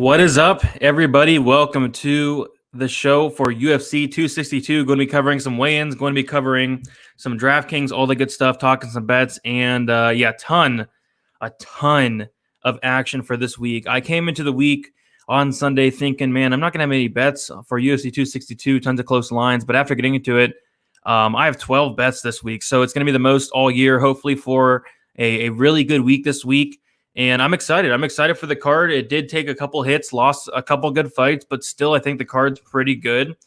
What is up, everybody? Welcome to the show for UFC 262. Going to be covering some weigh-ins, going to be covering some Draftkings, all the good stuff, talking some bets, and a ton of action for this week. I came into the week on Sunday thinking, man, I'm not going to have any bets for UFC 262, tons of close lines, but after getting into it, I have 12 bets this week, so it's going to be the most all year, hopefully for a really good week this week. And I'm excited. I'm excited for the card. It did take a couple hits, lost a couple good fights, but still I think the card's pretty good.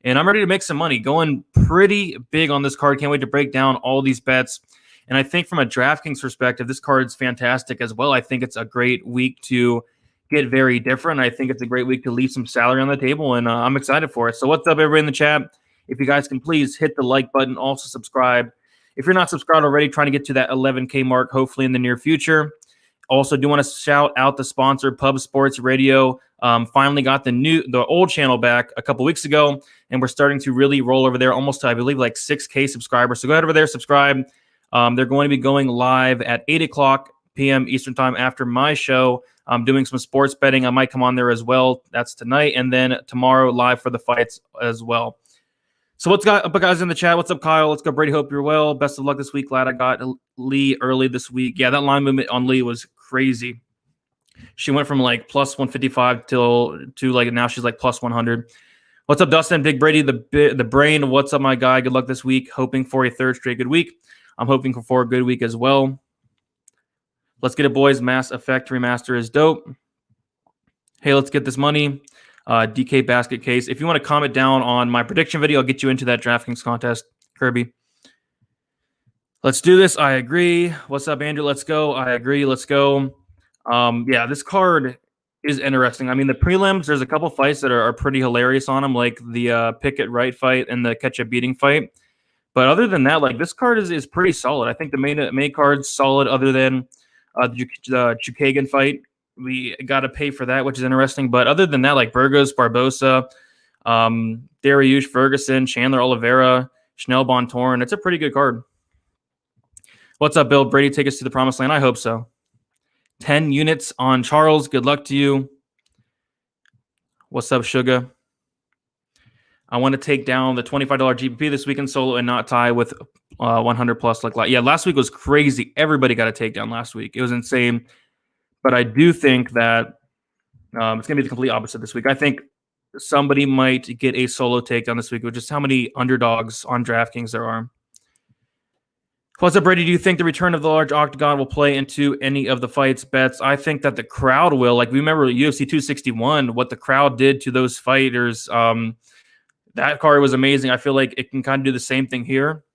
And I'm ready to make some money. Going pretty big on this card. Can't wait to break down all these bets. And I think from a DraftKings perspective, this card's fantastic as well. I think it's a great week to get very different. I think it's a great week to leave some salary on the table, and I'm excited for it. So what's up, everybody in the chat? If you guys can please hit the like button, also subscribe. If you're not subscribed already, trying to get to that 11K mark, hopefully in the near future. Also, do want to shout out the sponsor, Pub Sports Radio. Finally got the old channel back a couple weeks ago, and we're starting to really roll over there, almost to, I believe, like 6K subscribers. So go ahead over there, subscribe. They're going to be going live at 8 o'clock p.m. Eastern Time after my show. I'm doing some sports betting. I might come on there as well. That's tonight, and then tomorrow live for the fights as well. So what's up, guys, in the chat? What's up, Kyle? Let's go, Brady. Hope you're well. Best of luck this week. Glad I got Lee early this week. Yeah, that line movement on Lee was crazy. She went from like plus 155 to like now she's like plus 100. What's up, Dustin? Big Brady, the brain. What's up, my guy? Good luck this week. Hoping for a third straight good week. I'm hoping for a good week as well. Let's get it, boys. Mass Effect Remaster is dope. Hey, let's get this money. DK basket case. If you want to comment down on my prediction video, I'll get you into that DraftKings contest, Kirby. Let's do this. I agree. What's up, Andrew? Let's go. I agree. Let's go. Yeah, this card is interesting. I mean, the prelims, there's a couple fights that are pretty hilarious on them, like the Pickett Wright fight and the Cashapp beating fight. But other than that, like this card is pretty solid. I think the main card's solid other than the Chookagian fight. We got to pay for that, which is interesting. But other than that, like Burgos, Barboza, Dariush, Ferguson, Chandler, Oliveira, Schnell, Bontorin, it's a pretty good card. What's up, Bill? Brady, take us to the promised land? I hope so. 10 units on Charles. Good luck to you. What's up, Sugar? I want to take down the $25 GPP this weekend solo and not tie with 100 plus. Yeah, last week was crazy. Everybody got a takedown last week. It was insane. But I do think that it's going to be the complete opposite this week. I think somebody might get a solo takedown this week with just how many underdogs on DraftKings there are. What's up, Brady? Do you think the return of the large octagon will play into any of the fights bets? I think that the crowd will. Like, we remember UFC 261, what the crowd did to those fighters. That card was amazing. I feel like it can kind of do the same thing here.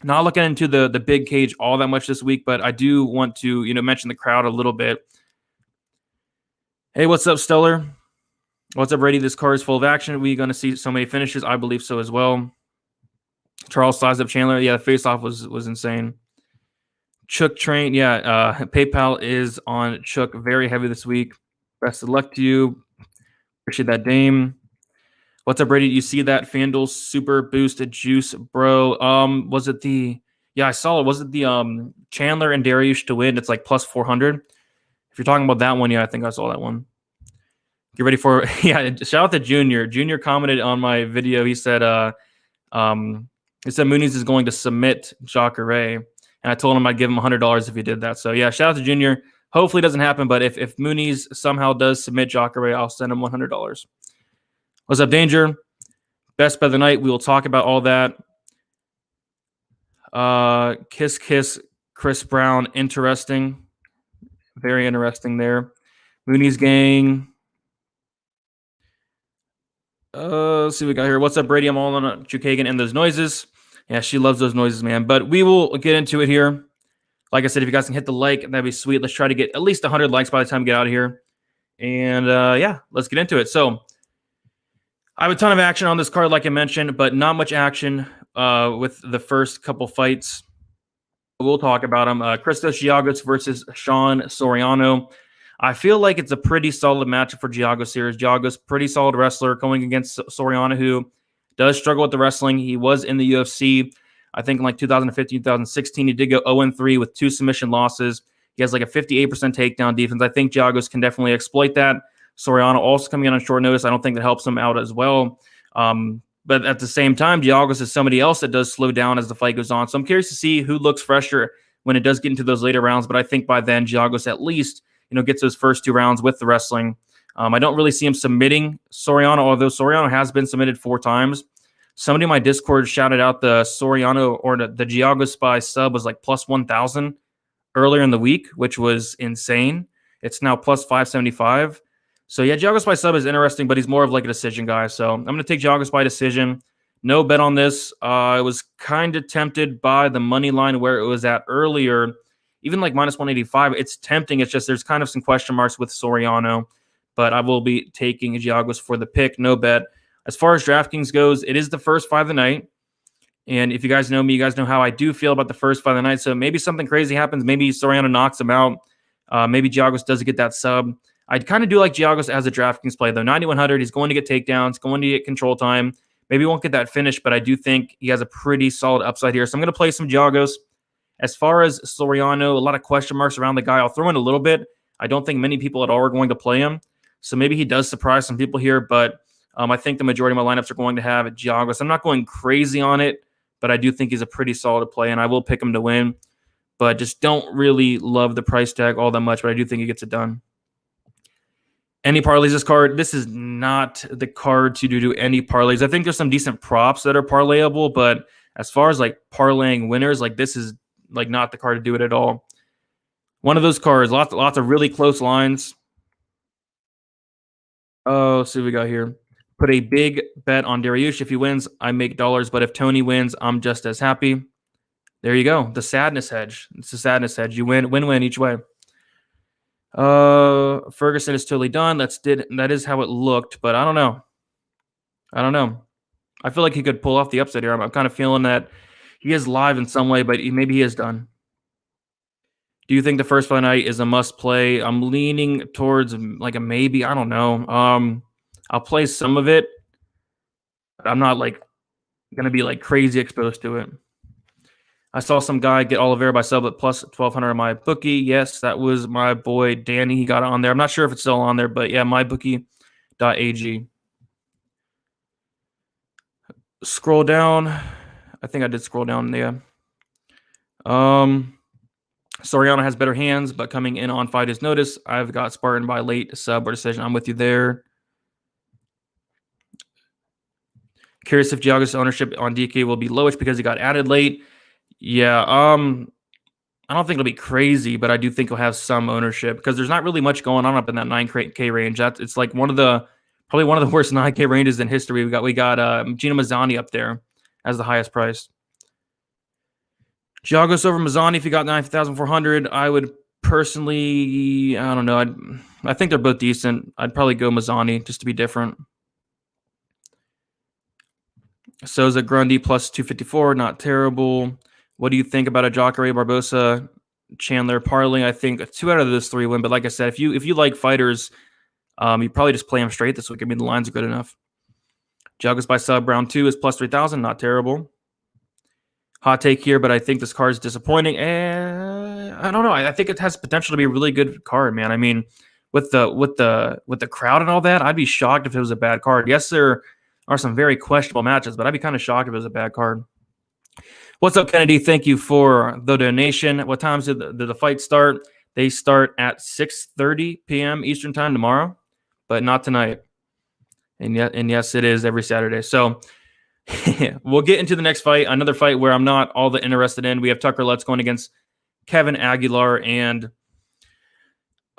Not looking into the big cage all that much this week, but I do want to, mention the crowd a little bit. Hey, what's up, Stellar? What's up, Brady? This card is full of action. Are we going to see so many finishes? I believe so as well. Charles sized up Chandler. Yeah, the face-off was insane. Chook train. Yeah, PayPal is on Chook very heavy this week. Best of luck to you. Appreciate that, Dame. What's up, Brady? You see that FanDuel super boosted juice, bro? Was it the? Yeah, I saw it. Was it the Chandler and Dariush to win? It's like plus 400. If you're talking about that one, yeah, I think I saw that one. Get ready for yeah. Shout out to Junior. Junior commented on my video. He said, Muniz is going to submit Cachoeira, and I told him I'd give him $100 if he did that. So yeah, shout out to Junior. Hopefully it doesn't happen, but if Muniz somehow does submit Cachoeira, I'll send him $100. What's up, Danger? Best bet of the night. We will talk about all that. Kiss, Chris Brown. Interesting. Very interesting there. Muniz gang. Let's see what we got here. What's up, Brady? I'm all on Chookagian and those noises. Yeah, she loves those noises, man. But we will get into it here. Like I said, if you guys can hit the like, that'd be sweet. Let's try to get at least 100 likes by the time we get out of here. And yeah, let's get into it. So I have a ton of action on this card, like I mentioned, but not much action with the first couple fights. We'll talk about them. Giagos versus Soriano. I feel like it's a pretty solid matchup for Giagos here. Giagos, pretty solid wrestler going against Soriano, who does struggle with the wrestling. He was in the UFC, I think in like 2015, 2016. He did go 0-3 with 2 submission losses. He has like a 58% takedown defense. I think Giagos can definitely exploit that. Soriano also coming in on short notice. I don't think that helps him out as well. But at the same time, Giagos is somebody else that does slow down as the fight goes on. So I'm curious to see who looks fresher when it does get into those later rounds. But I think by then, Giagos at least, gets those first 2 rounds with the wrestling. I don't really see him submitting Soriano, although Soriano has been submitted 4 times. Somebody in my Discord shouted out the Soriano or the Giagos Spy sub was like plus 1,000 earlier in the week, which was insane. It's now plus 575. So yeah, Giagos by sub is interesting, but he's more of like a decision guy. So I'm going to take Giagos by decision. No bet on this. I was kind of tempted by the money line where it was at earlier, even like minus 185. It's tempting. It's just there's kind of some question marks with Soriano, but I will be taking Giagos for the pick. No bet. As far as DraftKings goes, it is the first fight of the night. And if you guys know me, you guys know how I do feel about the first fight of the night. So maybe something crazy happens. Maybe Soriano knocks him out. Maybe Giagos does get that sub. I kind of do like Giagos as a DraftKings play, though. 9,100, he's going to get takedowns, going to get control time. Maybe he won't get that finish, but I do think he has a pretty solid upside here. So I'm going to play some Giagos. As far as Soriano, a lot of question marks around the guy. I'll throw in a little bit. I don't think many people at all are going to play him. So maybe he does surprise some people here, but I think the majority of my lineups are going to have Giagos. I'm not going crazy on it, but I do think he's a pretty solid play, and I will pick him to win. But just don't really love the price tag all that much, but I do think he gets it done. Any parlays this card? This is not the card to do any parlays. I think there's some decent props that are parlayable, but as far as like parlaying winners, like this is like not the card to do it at all. One of those cards, lots of really close lines. Oh, see what we got here. Put a big bet on Dariush. If he wins, I make dollars, but if Tony wins, I'm just as happy. There you go. The sadness hedge. It's the sadness hedge. You win each way. Ferguson is totally done. That is how it looked, but I don't know. I feel like he could pull off the upset here. I'm kind of feeling that he is live in some way, but maybe he is done. Do you think the first fight night is a must play? I'm leaning towards like a maybe. I don't know. I'll play some of it, but I'm not like gonna be like crazy exposed to it. I saw some guy get Oliveira by sub at plus 1,200 on my bookie. Yes, that was my boy Danny. He got it on there. I'm not sure if it's still on there, but yeah, mybookie.ag. Scroll down. I think I did scroll down there. Soriano has better hands, but coming in on 5 days notice, I've got Spartan by late sub or decision. I'm with you there. Curious if Giagos' ownership on DK will be lowish because he got added late. Yeah, I don't think it'll be crazy, but I do think he'll have some ownership because there's not really much going on up in that 9K range. It's like probably one of the worst 9K ranges in history. We got Gina Mazzany up there as the highest price. Giagos over Mazzany, if you got 9,400, I would personally, I don't know. I think they're both decent. I'd probably go Mazzany just to be different. Souza, Grundy plus 254, not terrible. What do you think about a Cachoeira, Barboza, Chandler, Parley? I think 2 out of those 3 win. But like I said, if you like fighters, you probably just play them straight this week. I mean, the lines are good enough. Giagos by sub, round 2 is plus 3,000, not terrible. Hot take here, but I think this card is disappointing. I don't know. I think it has potential to be a really good card, man. I mean, with the crowd and all that, I'd be shocked if it was a bad card. Yes, there are some very questionable matches, but I'd be kind of shocked if it was a bad card. What's up, Kennedy? Thank you for the donation. What times did the fight start? They start at 6:30 p.m. Eastern time tomorrow, but not tonight. And yes, it is every Saturday. So we'll get into the next fight, another fight where I'm not all that interested in. We have Tucker Lutz going against Kevin Aguilar, and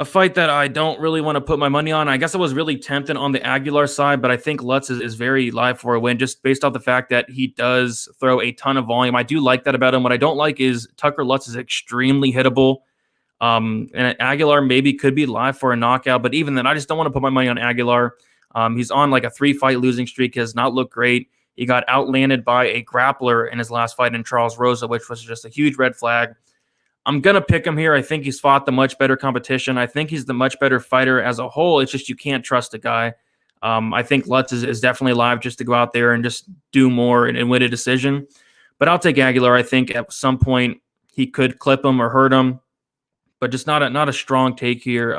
a fight that I don't really want to put my money on. I guess I was really tempted on the Aguilar side, but I think Lutz is very live for a win just based off the fact that he does throw a ton of volume. I do like that about him. What I don't like is Tucker Lutz is extremely hittable. And Aguilar maybe could be live for a knockout, but even then, I just don't want to put my money on Aguilar. He's on like a 3-fight losing streak. He has not looked great. He got outlanded by a grappler in his last fight in Charles Rosa, which was just a huge red flag. I'm going to pick him here. I think he's fought the much better competition. I think he's the much better fighter as a whole. It's just you can't trust a guy. I think Lutz is definitely live just to go out there and just do more and win a decision. But I'll take Aguilar. I think at some point he could clip him or hurt him, but just not a strong take here.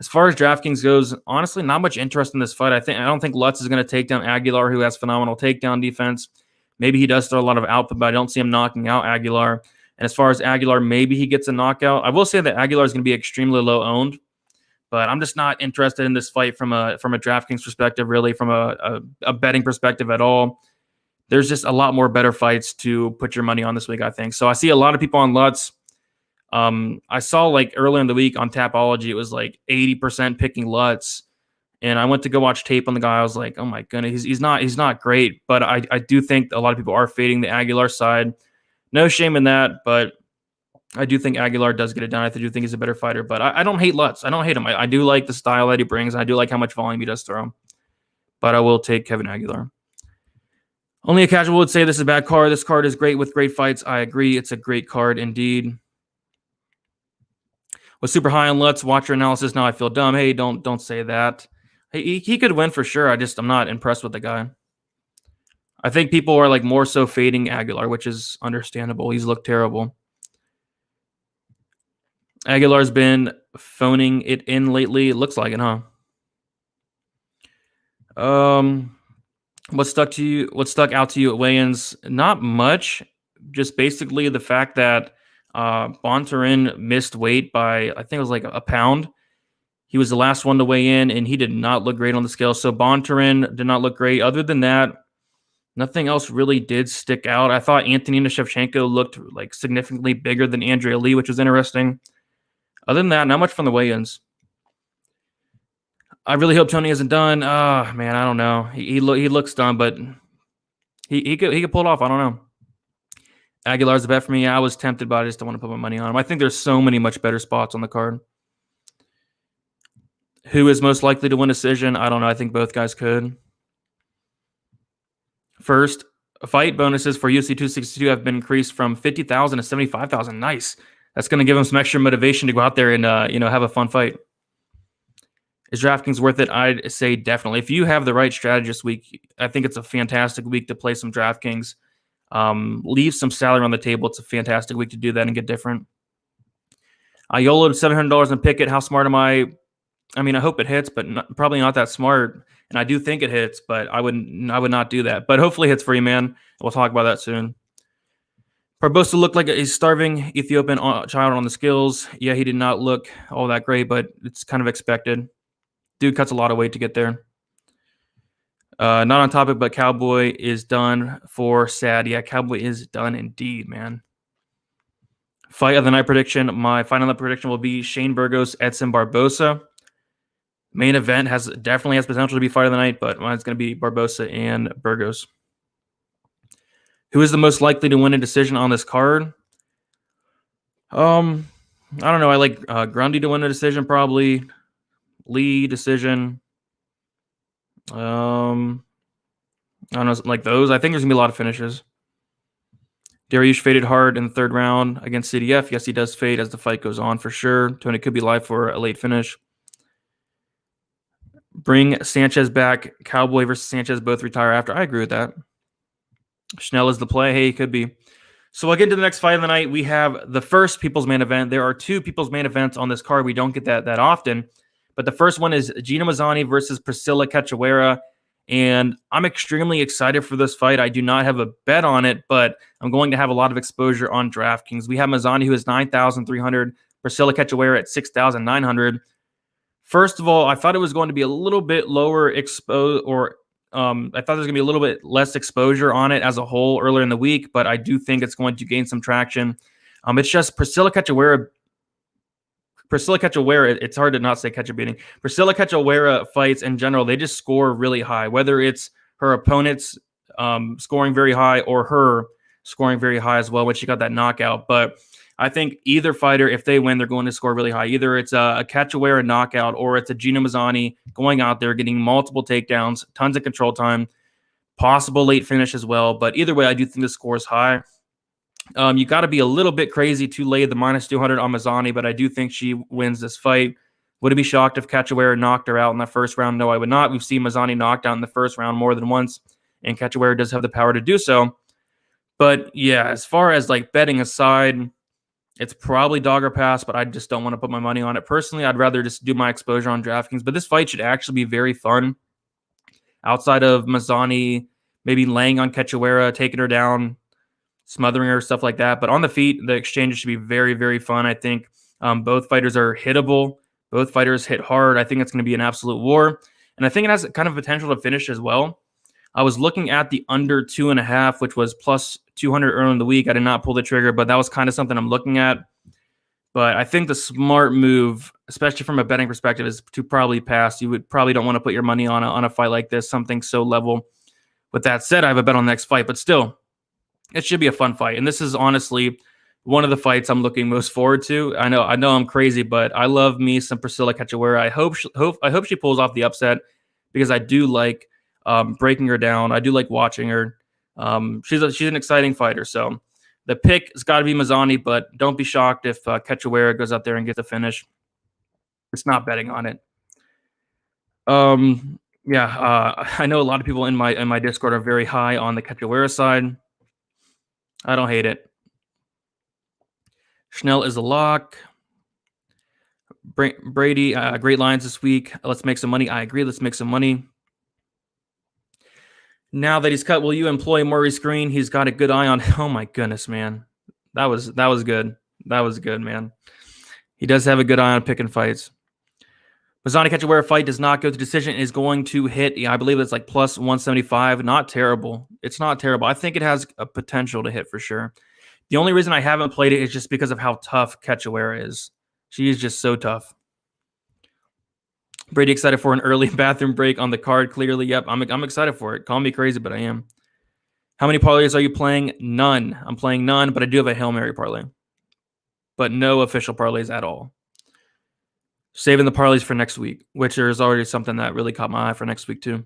As far as DraftKings goes, honestly, not much interest in this fight. I don't think Lutz is going to take down Aguilar, who has phenomenal takedown defense. Maybe he does throw a lot of output, but I don't see him knocking out Aguilar. And as far as Aguilar, maybe he gets a knockout. I will say that Aguilar is going to be extremely low owned, but I'm just not interested in this fight from a DraftKings perspective, really, from a betting perspective at all. There's just a lot more better fights to put your money on this week, I think. So I see a lot of people on Lutz. I saw like earlier in the week on Tapology, it was like 80% picking Lutz. And I went to go watch tape on the guy. I was like, oh my goodness, he's not great. But I do think a lot of people are fading the Aguilar side. No shame in that, but I do think Aguilar does get it done. I do think he's a better fighter, but I don't hate Lutz. I don't hate him. I do like the style that he brings. I do like how much volume he does throw. But I will take Kevin Aguilar. Only a casual would say this is a bad card. This card is great with great fights. I agree. It's a great card indeed. Was super high on Lutz. Watch your analysis. Now I feel dumb. Hey, don't say that. He could win for sure. I'm not impressed with the guy. I think people are like more so fading Aguilar, which is understandable. He's looked terrible. Aguilar's been phoning it in lately. It looks like it, huh? What stuck out to you at weigh-ins? Not much. Just basically the fact that Bontorin missed weight by, I think it was like a pound. He was the last one to weigh in, and he did not look great on the scale. So Bontorin did not look great. Other than that, nothing else really did stick out. I thought Antonina Shevchenko looked like significantly bigger than Andrea Lee, which was interesting. Other than that, not much from the weigh-ins. I really hope Tony isn't done. Man, I don't know. He looks done, but he could pull it off. I don't know. Aguilar's the bet for me. I was tempted, but I just don't want to put my money on him. I think there's so many much better spots on the card. Who is most likely to win decision? I don't know. I think both guys could. First, fight bonuses for UFC 262 have been increased from 50,000 to 75,000. Nice. That's going to give him some extra motivation to go out there and have a fun fight. Is DraftKings worth it? I'd say definitely. If you have the right strategy this week, I think it's a fantastic week to play some DraftKings. Leave some salary on the table. It's a fantastic week to do that and get different. I YOLO'd $700 on Pickett. How smart am I? I mean, I hope it hits, but probably not that smart. And I do think it hits, but I would not do that. But hopefully it hits for you, man. We'll talk about that soon. Barboza looked like a starving Ethiopian child on the skills. Yeah, he did not look all that great, but it's kind of expected. Dude cuts a lot of weight to get there. Not on topic, but Cowboy is done for sad. Yeah, Cowboy is done indeed, man. Fight of the night prediction. My final night prediction will be Shane Burgos, Edson Barboza. Main event definitely has potential to be fight of the night, but mine's going to be Barboza and Burgos. Who is the most likely to win a decision on this card? I don't know. I like Grundy to win a decision, probably. Lee decision. I don't know, like those. I think there's going to be a lot of finishes. Dariush faded hard in the third round against CDF. Yes, he does fade as the fight goes on for sure. Tony could be live for a late finish. Bring Sanchez back. Cowboy versus Sanchez both retire after. I agree with that. Schnell is the play. Hey, he could be. So we'll get into the next fight of the night. We have the first People's Main Event. There are two People's Main Events on this card. We don't get that often. But the first one is Gina Mazzany versus Priscilla Cachoeira. And I'm extremely excited for this fight. I do not have a bet on it, but I'm going to have a lot of exposure on DraftKings. We have Mazzany, who is 9,300. Priscilla Cachoeira at 6,900. First of all, I thought it was going to be a little bit lower I thought there was going to be a little bit less exposure on it as a whole earlier in the week, but I do think it's going to gain some traction. It's just Priscilla Cachoeira, it's hard to not say catch a beating. Priscilla Cachoeira fights in general, they just score really high, whether it's her opponents scoring very high or her scoring very high as well when she got that knockout. But I think either fighter, if they win, they're going to score really high. Either it's a Cachoeira knockout or it's a Gina Mazzany going out there, getting multiple takedowns, tons of control time, possible late finish as well. But either way, I do think the score is high. You got to be a little bit crazy to lay the minus 200 on Mazzany, but I do think she wins this fight. Would it be shocked if Cachoeira knocked her out in that first round? No, I would not. We've seen Mazzany knocked out in the first round more than once, and Cachoeira does have the power to do so. But yeah, as far as like betting aside, It's probably dog or pass, but I just don't want to put my money on it. Personally, I'd rather just do my exposure on DraftKings. But this fight should actually be very fun. Outside of Mazzany, maybe laying on Cachoeira, taking her down, smothering her, stuff like that. But on the feet, the exchanges should be very, very fun. I think both fighters are hittable. Both fighters hit hard. I think it's going to be an absolute war. And I think it has kind of potential to finish as well. I was looking at the under 2.5, which was plus 200 early in the week. I did not pull the trigger, but that was kind of something I'm looking at. But I think the smart move, especially from a betting perspective, is to probably pass. You would probably don't want to put your money on a fight like this, something so level. With that said, I have a bet on the next fight, but still, it should be a fun fight. And this is honestly one of the fights I'm looking most forward to. I know I'm crazy, but I love me some Priscilla Cachoeira. I hope she pulls off the upset because I do like breaking her down. I do like watching her. She's an exciting fighter. So the pick has got to be Mazzany, but don't be shocked if Cachoeira goes out there and gets a finish. It's not betting on it. I know a lot of people in my Discord are very high on the Cachoeira side. I don't hate it. Schnell is a lock. Brady, great lines this week. Let's make some money. I agree. Let's make some money. Now that he's cut, will you employ Murray Screen? He's got a good eye on. Oh my goodness, man. That was good. That was good, man. He does have a good eye on picking fights. Mazzany Cachoeira fight does not go to decision. Is going to hit. Yeah, I believe it's like plus 175. Not terrible. It's not terrible. I think it has a potential to hit for sure. The only reason I haven't played it is just because of how tough Cachoeira is. She is just so tough. Brady excited for an early bathroom break on the card. Clearly, yep. I'm excited for it. Call me crazy, but I am. How many parlays are you playing? None. I'm playing none, but I do have a Hail Mary parlay. But no official parlays at all. Saving the parlays for next week, which is already something that really caught my eye for next week too.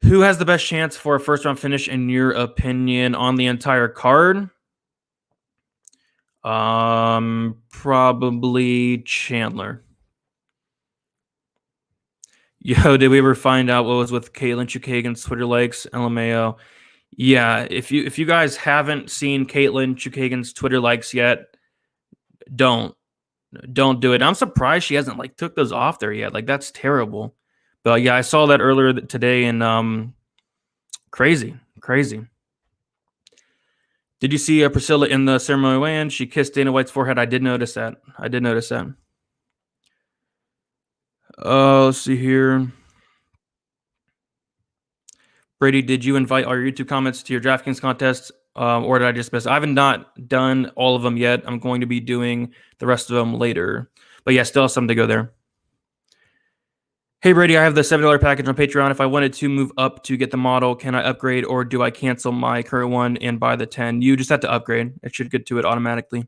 Who has the best chance for a first-round finish, in your opinion, on the entire card? Probably Chandler. Yo, did we ever find out what was with Caitlin Chookagian's Twitter likes? LMAO. Yeah, if you guys haven't seen Caitlin Chookagian's Twitter likes yet, don't do it. I'm surprised she hasn't took those off there yet. That's terrible. But yeah, I saw that earlier today, and crazy. Did you see Priscilla in the ceremony weigh-in? She kissed Dana White's forehead. I did notice that. Let's see here. Brady, did you invite our YouTube comments to your DraftKings contest, or did I just miss? I haven't not done all of them yet. I'm going to be doing the rest of them later. But yeah, still have some to go there. Hey, Brady, I have the $7 package on Patreon. If I wanted to move up to get the model, can I upgrade, or do I cancel my current one and buy the 10? You just have to upgrade. It should get to it automatically.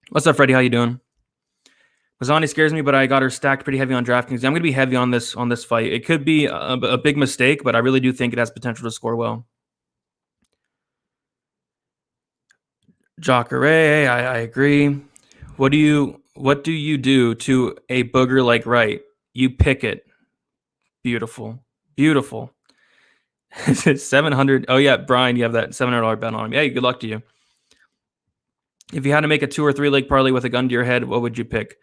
What's up, Freddie? How you doing? Mazzany scares me, but I got her stacked pretty heavy on DraftKings. I'm going to be heavy on this fight. It could be a big mistake, but I really do think it has potential to score well. Cachoeira, I agree. What do you do to a booger like Wright? You Pickett. Beautiful. 700. Oh yeah, Brian, you have that $700 bet on him. Hey, good luck to you. If you had to make a 2 or 3 leg parlay with a gun to your head, what would you pick?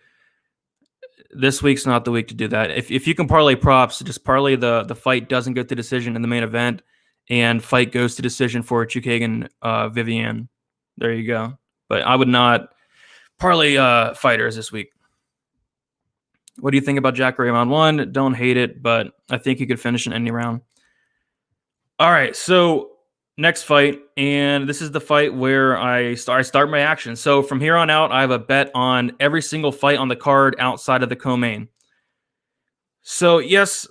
This week's not the week to do that. If you can parlay props, just parlay the fight doesn't go to decision in the main event, and fight goes to decision for Chookagian Vivian. There you go. But I would not parlay fighters this week. What do you think about Cachoeira round 1? Don't hate it, but I think he could finish in any round. All right, so next fight, and this is the fight where I start my action. So from here on out, I have a bet on every single fight on the card outside of the co-main. So yes,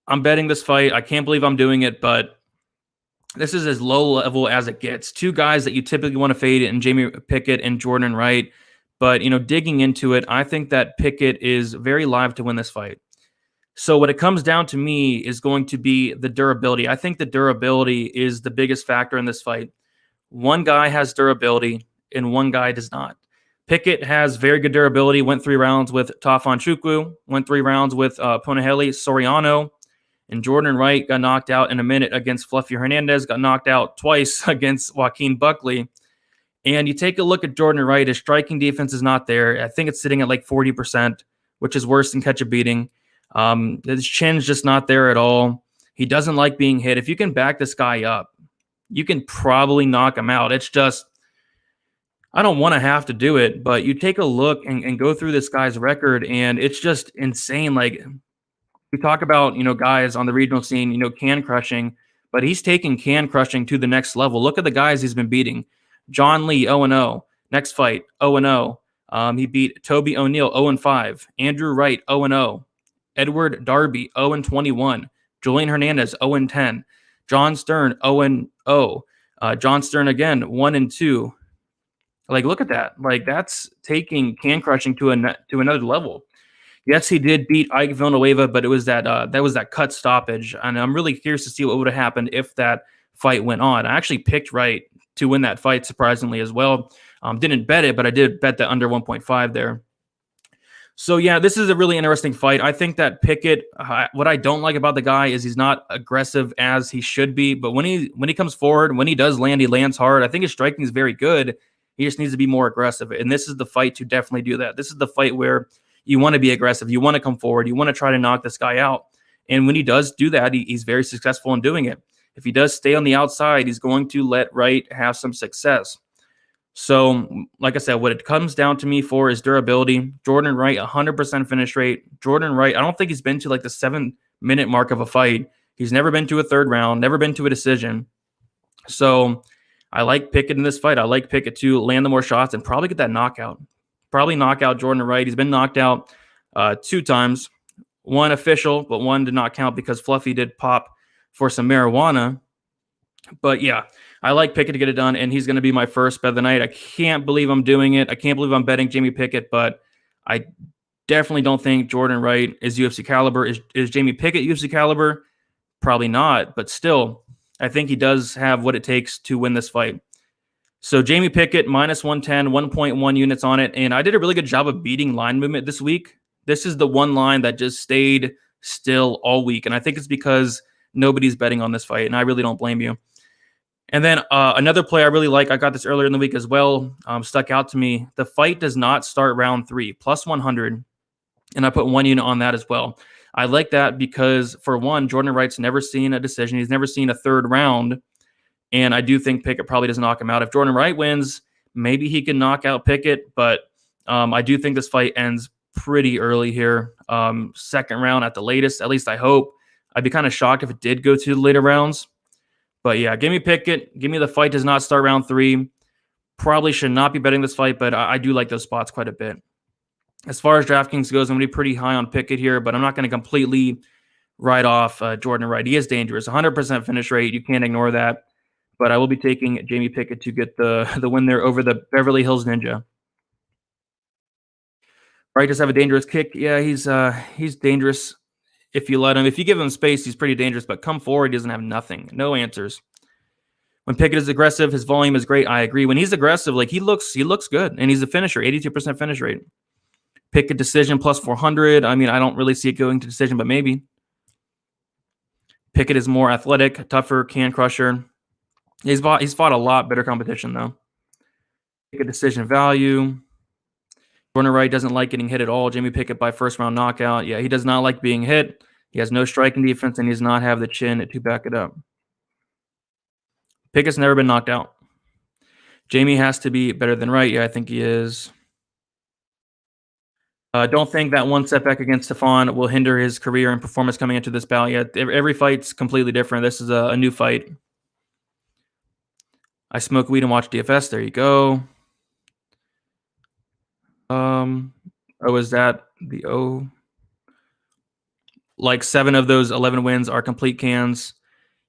I'm betting this fight. I can't believe I'm doing it, but this is as low level as it gets. 2 guys that you typically want to fade in Jamie Pickett and Jordan Wright. But, digging into it, I think that Pickett is very live to win this fight. So what it comes down to me is going to be the durability. I think the durability is the biggest factor in this fight. One guy has durability and one guy does not. Pickett has very good durability, went 3 rounds with Tafon Chukwu, went 3 rounds with Ponahele Soriano, and Jordan Wright got knocked out in a minute against Fluffy Hernandez, got knocked out twice against Joaquin Buckley. And you take a look at Jordan Wright, his striking defense is not there. I think it's sitting at like 40%, which is worse than catch a beating. His chin's just not there at all. He doesn't like being hit. If you can back this guy up, you can probably knock him out. It's just, I don't want to have to do it, but you take a look and go through this guy's record, and it's just insane. Like, we talk about, guys on the regional scene, can crushing, but he's taking can crushing to the next level. Look at the guys he's been beating. John Lee, 0-0. Next fight, 0-0. He beat Toby O'Neill, 0-5. Andrew Wright, 0-0. Edward Darby, 0-21. Julian Hernandez, 0-10. John Stern, 0-0. John Stern again, 1-2. Like, look at that. Like, that's taking can crushing to another level. Yes, he did beat Ike Villanueva, but it was that cut stoppage. And I'm really curious to see what would have happened if that fight went on. I actually picked Wright to win that fight, surprisingly, as well. Didn't bet it, but I did bet the under 1.5 there. So, yeah, this is a really interesting fight. I think that Pickett, what I don't like about the guy is he's not aggressive as he should be. But when he comes forward, when he does land, he lands hard. I think his striking is very good. He just needs to be more aggressive. And this is the fight to definitely do that. This is the fight where you want to be aggressive. You want to come forward. You want to try to knock this guy out. And when he does do that, he's very successful in doing it. If he does stay on the outside, he's going to let Wright have some success. So, like I said, what it comes down to me for is durability. Jordan Wright, 100% finish rate. Jordan Wright, I don't think he's been to like the 7-minute mark of a fight. He's never been to a third round, never been to a decision. So I like Pickett in this fight. I like Pickett to land the more shots and probably get that knockout. Probably knock out Jordan Wright. He's been knocked out 2 times. One official, but one did not count because Fluffy did pop for some marijuana. But yeah, I like Pickett to get it done, and he's going to be my first bet of the night. I can't believe I'm doing it. I can't believe I'm betting Jamie Pickett, but I definitely don't think Jordan Wright is UFC caliber. Is Jamie Pickett UFC caliber? Probably not, but still, I think he does have what it takes to win this fight. So Jamie Pickett, minus 110, 1.1 units on it, and I did a really good job of beating line movement this week. This is the one line that just stayed still all week, and I think it's because nobody's betting on this fight, and I really don't blame you. And then another play I really like, I got this earlier in the week as well, stuck out to me. The fight does not start round 3, plus 100, and I put 1 unit on that as well. I like that because, for one, Jordan Wright's never seen a decision. He's never seen a third round, and I do think Pickett probably doesn't knock him out. If Jordan Wright wins, maybe he can knock out Pickett, but I do think this fight ends pretty early here. Second round at the latest, at least I hope. I'd be kind of shocked if it did go to the later rounds. But yeah, give me Pickett. Give me the fight does not start round 3. Probably should not be betting this fight, but I do like those spots quite a bit. As far as DraftKings goes, I'm going to be pretty high on Pickett here, but I'm not going to completely write off Jordan Wright. He is dangerous. 100% finish rate. You can't ignore that. But I will be taking Jamie Pickett to get the win there over the Beverly Hills Ninja. Wright does have a dangerous kick. Yeah, he's dangerous if you let him. If you give him space, he's pretty dangerous. But come forward, he doesn't have nothing. No answers. When Pickett is aggressive, his volume is great. I agree. When he's aggressive, like he looks good, and he's a finisher, 82% finish rate. Pickett decision plus 400. I mean, I don't really see it going to decision, but maybe. Pickett is more athletic, tougher, can crusher. He's fought a lot better competition though. Pickett decision value. Jordan Wright doesn't like getting hit at all. Jamie Pickett by first round knockout. Yeah, he does not like being hit. He has no striking defense, and he does not have the chin to back it up. Pickett's never been knocked out. Jamie has to be better than Wright. Yeah, I think he is. Don't think that one setback against Stefan will hinder his career and performance coming into this bout yet. Every fight's completely different. This is a new fight. I smoke weed and watch DFS. There you go. Is that the O? Like 7 of those 11 wins are complete cans.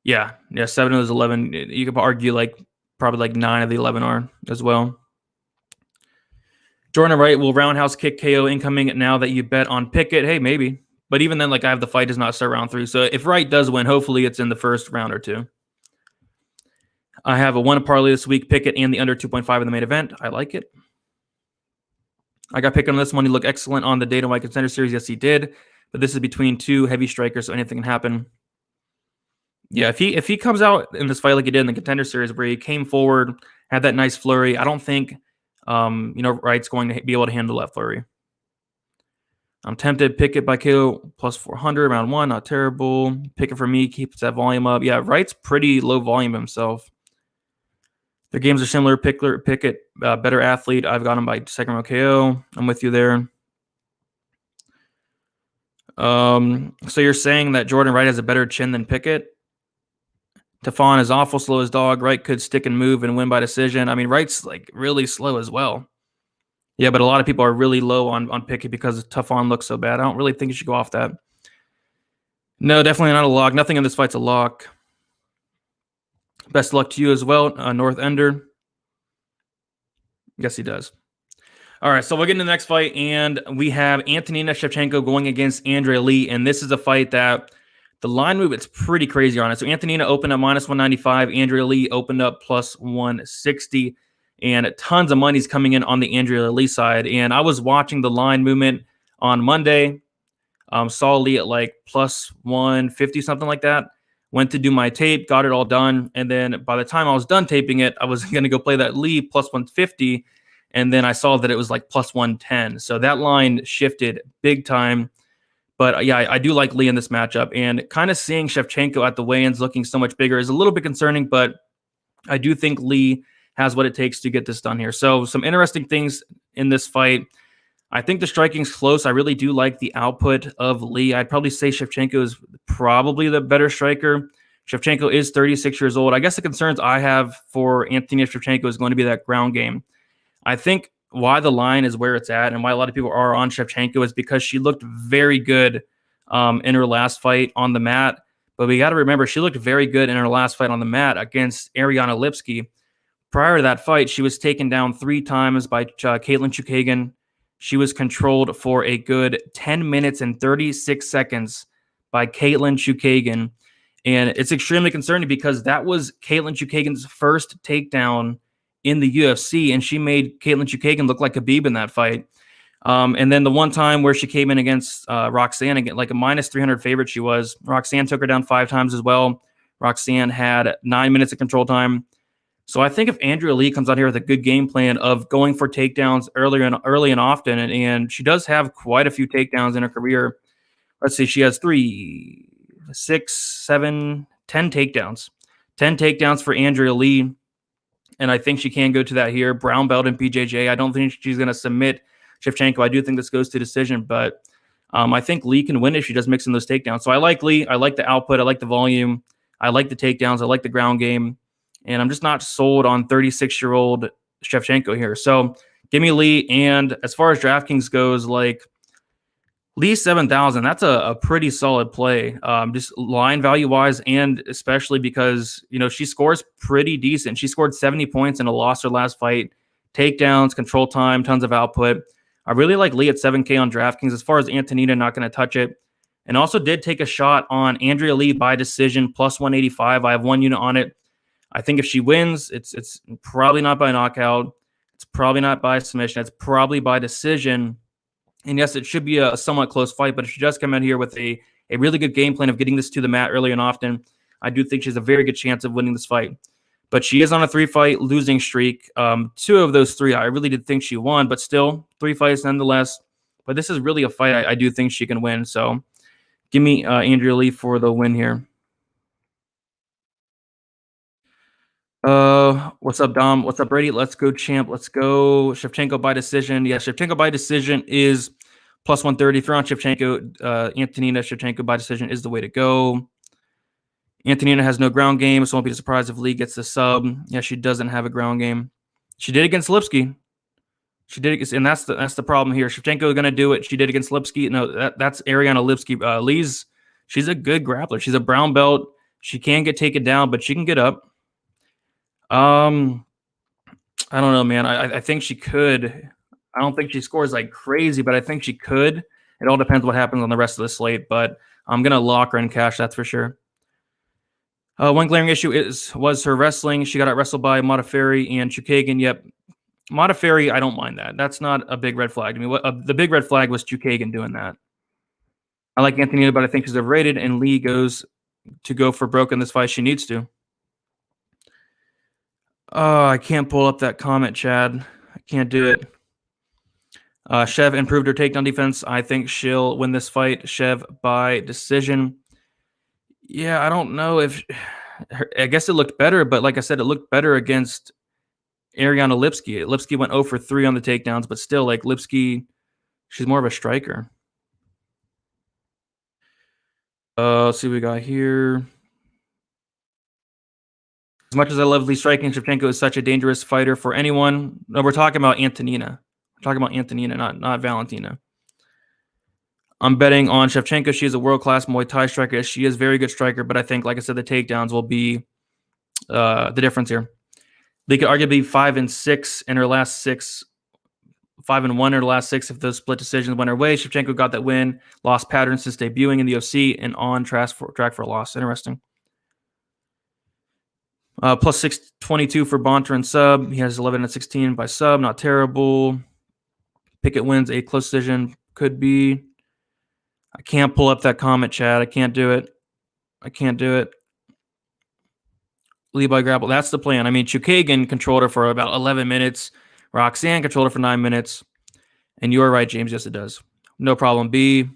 Yeah, 7 of those 11. You could argue like probably like 9 of the 11 are as well. Jordan Wright will roundhouse kick KO incoming now that you bet on Pickett. Hey, maybe. But even then, like I have the fight does not start round 3. So if Wright does win, hopefully it's in the first round or 2. I have a 1 parlay this week, Pickett and the under 2.5 in the main event. I like it. I got Pickett on this one. He looked excellent on the Dana White Contender Series. Yes, he did. But this is between 2 heavy strikers, so anything can happen. Yeah, if he comes out in this fight like he did in the Contender Series where he came forward, Had that nice flurry. I don't think, Wright's going to be able to handle that flurry. I'm tempted. Pickett by KO plus 400, round 1, not terrible. Pickett for me keeps that volume up. Yeah, Wright's pretty low volume himself. Their games are similar. Pickett, better athlete. I've got him by second round KO. I'm with you there. So you're saying that Jordan Wright has a better chin than Pickett? Tafon is awful slow as dog. Wright could stick and move and win by decision. I mean, Wright's like really slow as well. Yeah, but a lot of people are really low on Pickett because Tafon looks so bad. I don't really think you should go off that. No, definitely not a lock. Nothing in this fight's a lock. Best of luck to you as well, North Ender. Yes, he does. All right, so we'll get into the next fight, and we have Antonina Shevchenko going against Andrea Lee, and this is a fight that the line movement's pretty crazy on it. So Antonina opened up minus 195, Andrea Lee opened up plus 160, and tons of money's coming in on the Andrea Lee side. And I was watching the line movement on Monday, saw Lee at like plus 150, something like that. Went to do my tape, got it all done, and then by the time I was done taping it, I was going to go play that Lee plus 150, and then I saw that it was like plus 110. So that line shifted big time. But yeah, I do like Lee in this matchup. And kind of seeing Shevchenko at the weigh-ins looking so much bigger is a little bit concerning, but I do think Lee has what it takes to get this done here. So some interesting things in this fight. I think the striking's close. I really do like the output of Lee. I'd probably say Shevchenko is probably the better striker. Shevchenko is 36 years old. I guess the concerns I have for Antonina Shevchenko is going to be that ground game. I think why the line is where it's at and why a lot of people are on Shevchenko is because she looked very good in her last fight on the mat. But we got to remember, she looked very good in her last fight on the mat against Ariana Lipski. Prior to that fight, she was taken down 3 times by Caitlin Chookagian. She was controlled for a good 10 minutes and 36 seconds by Caitlin Chookagian. And it's extremely concerning because that was Caitlin Chookagian's first takedown in the UFC, and she made Caitlin Chookagian look like Khabib in that fight. And then the one time where she came in against Roxanne, again, like a minus 300 favorite she was. Roxanne took her down 5 times as well. Roxanne had 9 minutes of control time. So I think if Andrea Lee comes out here with a good game plan of going for takedowns early and often, and she does have quite a few takedowns in her career. Let's see, she has 3, 6, 7, 10 takedowns. 10 takedowns for Andrea Lee. And I think she can go to that here. Brown belt in BJJ. I don't think she's going to submit Shevchenko. I do think this goes to decision, but I think Lee can win if she does mix in those takedowns. So I like Lee. I like the output. I like the volume. I like the takedowns. I like the ground game. And I'm just not sold on 36-year-old Shevchenko here. So give me Lee. And as far as DraftKings goes, like Lee 7,000, that's a pretty solid play, just line value-wise, and especially because, she scores pretty decent. She scored 70 points and lost her last fight. Takedowns, control time, tons of output. I really like Lee at 7K on DraftKings. As far as Antonina, not going to touch it. And also did take a shot on Andrea Lee by decision, plus 185. I have 1 unit on it. I think if she wins, it's probably not by knockout. It's probably not by submission. It's probably by decision. And yes, it should be a somewhat close fight, but if she does come out here with a really good game plan of getting this to the mat early and often, I do think she has a very good chance of winning this fight. But she is on a 3-fight losing streak. 2 of those 3, I really did think she won, but still 3 fights nonetheless. But this is really a fight I do think she can win. So give me Andrea Lee for the win here. What's up, Dom? What's up, Brady? Let's go, champ. Let's go. Shevchenko by decision. Yeah, Shevchenko by decision is plus 130. If you're on Shevchenko, Antonina Shevchenko by decision is the way to go. Antonina has no ground game, so won't be surprised if Lee gets the sub. Yeah, she doesn't have a ground game. She did against Lipski. She did it, and that's the problem here. Shevchenko is going to do it. She did against Lipski. No, that's Ariana Lipski. She's a good grappler. She's a brown belt. She can get taken down, but she can get up. I don't know, man. I think she could. I don't think she scores like crazy, but I think she could. It all depends what happens on the rest of the slate, but I'm going to lock her in cash, that's for sure. One glaring issue was her wrestling. She got out wrestled by Modafferi and Chookagian. Yep. Modafferi, I don't mind that. That's not a big red flag. I mean, the big red flag was Chookagian doing that. I like Antonina, but I think she's overrated, and Lee goes to go for broke in this fight. She needs to. Oh, I can't pull up that comment, Chad. I can't do it. Shev improved her takedown defense. I think she'll win this fight. Shev by decision. Yeah, I don't know if I guess it looked better, but like I said, it looked better against Ariana Lipski. Lipski went 0 for 3 on the takedowns, but still, like Lipski, she's more of a striker. Let's see what we got here. As much as I love Lee striking, Shevchenko is such a dangerous fighter for anyone. No, we're talking about Antonina. We're talking about Antonina, not Valentina. I'm betting on Shevchenko. She is a world-class Muay Thai striker. She is a very good striker, but I think, like I said, the takedowns will be the difference here. They could arguably 5-6 in her last 6, 5-1 in her last 6 if those split decisions went her way. Shevchenko got that win, lost pattern since debuting in the UFC, and on track for a loss. Interesting. Plus 622 for Bontorin sub. He has 11-16 by sub. Not terrible. Pickett wins a close decision. Could be. I can't pull up that comment, Chad. I can't do it. Lead by grapple. That's the plan. I mean, Chookagian controlled her for about 11 minutes. Roxanne controlled her for 9 minutes. And you're right, James. Yes, it does. No problem. B.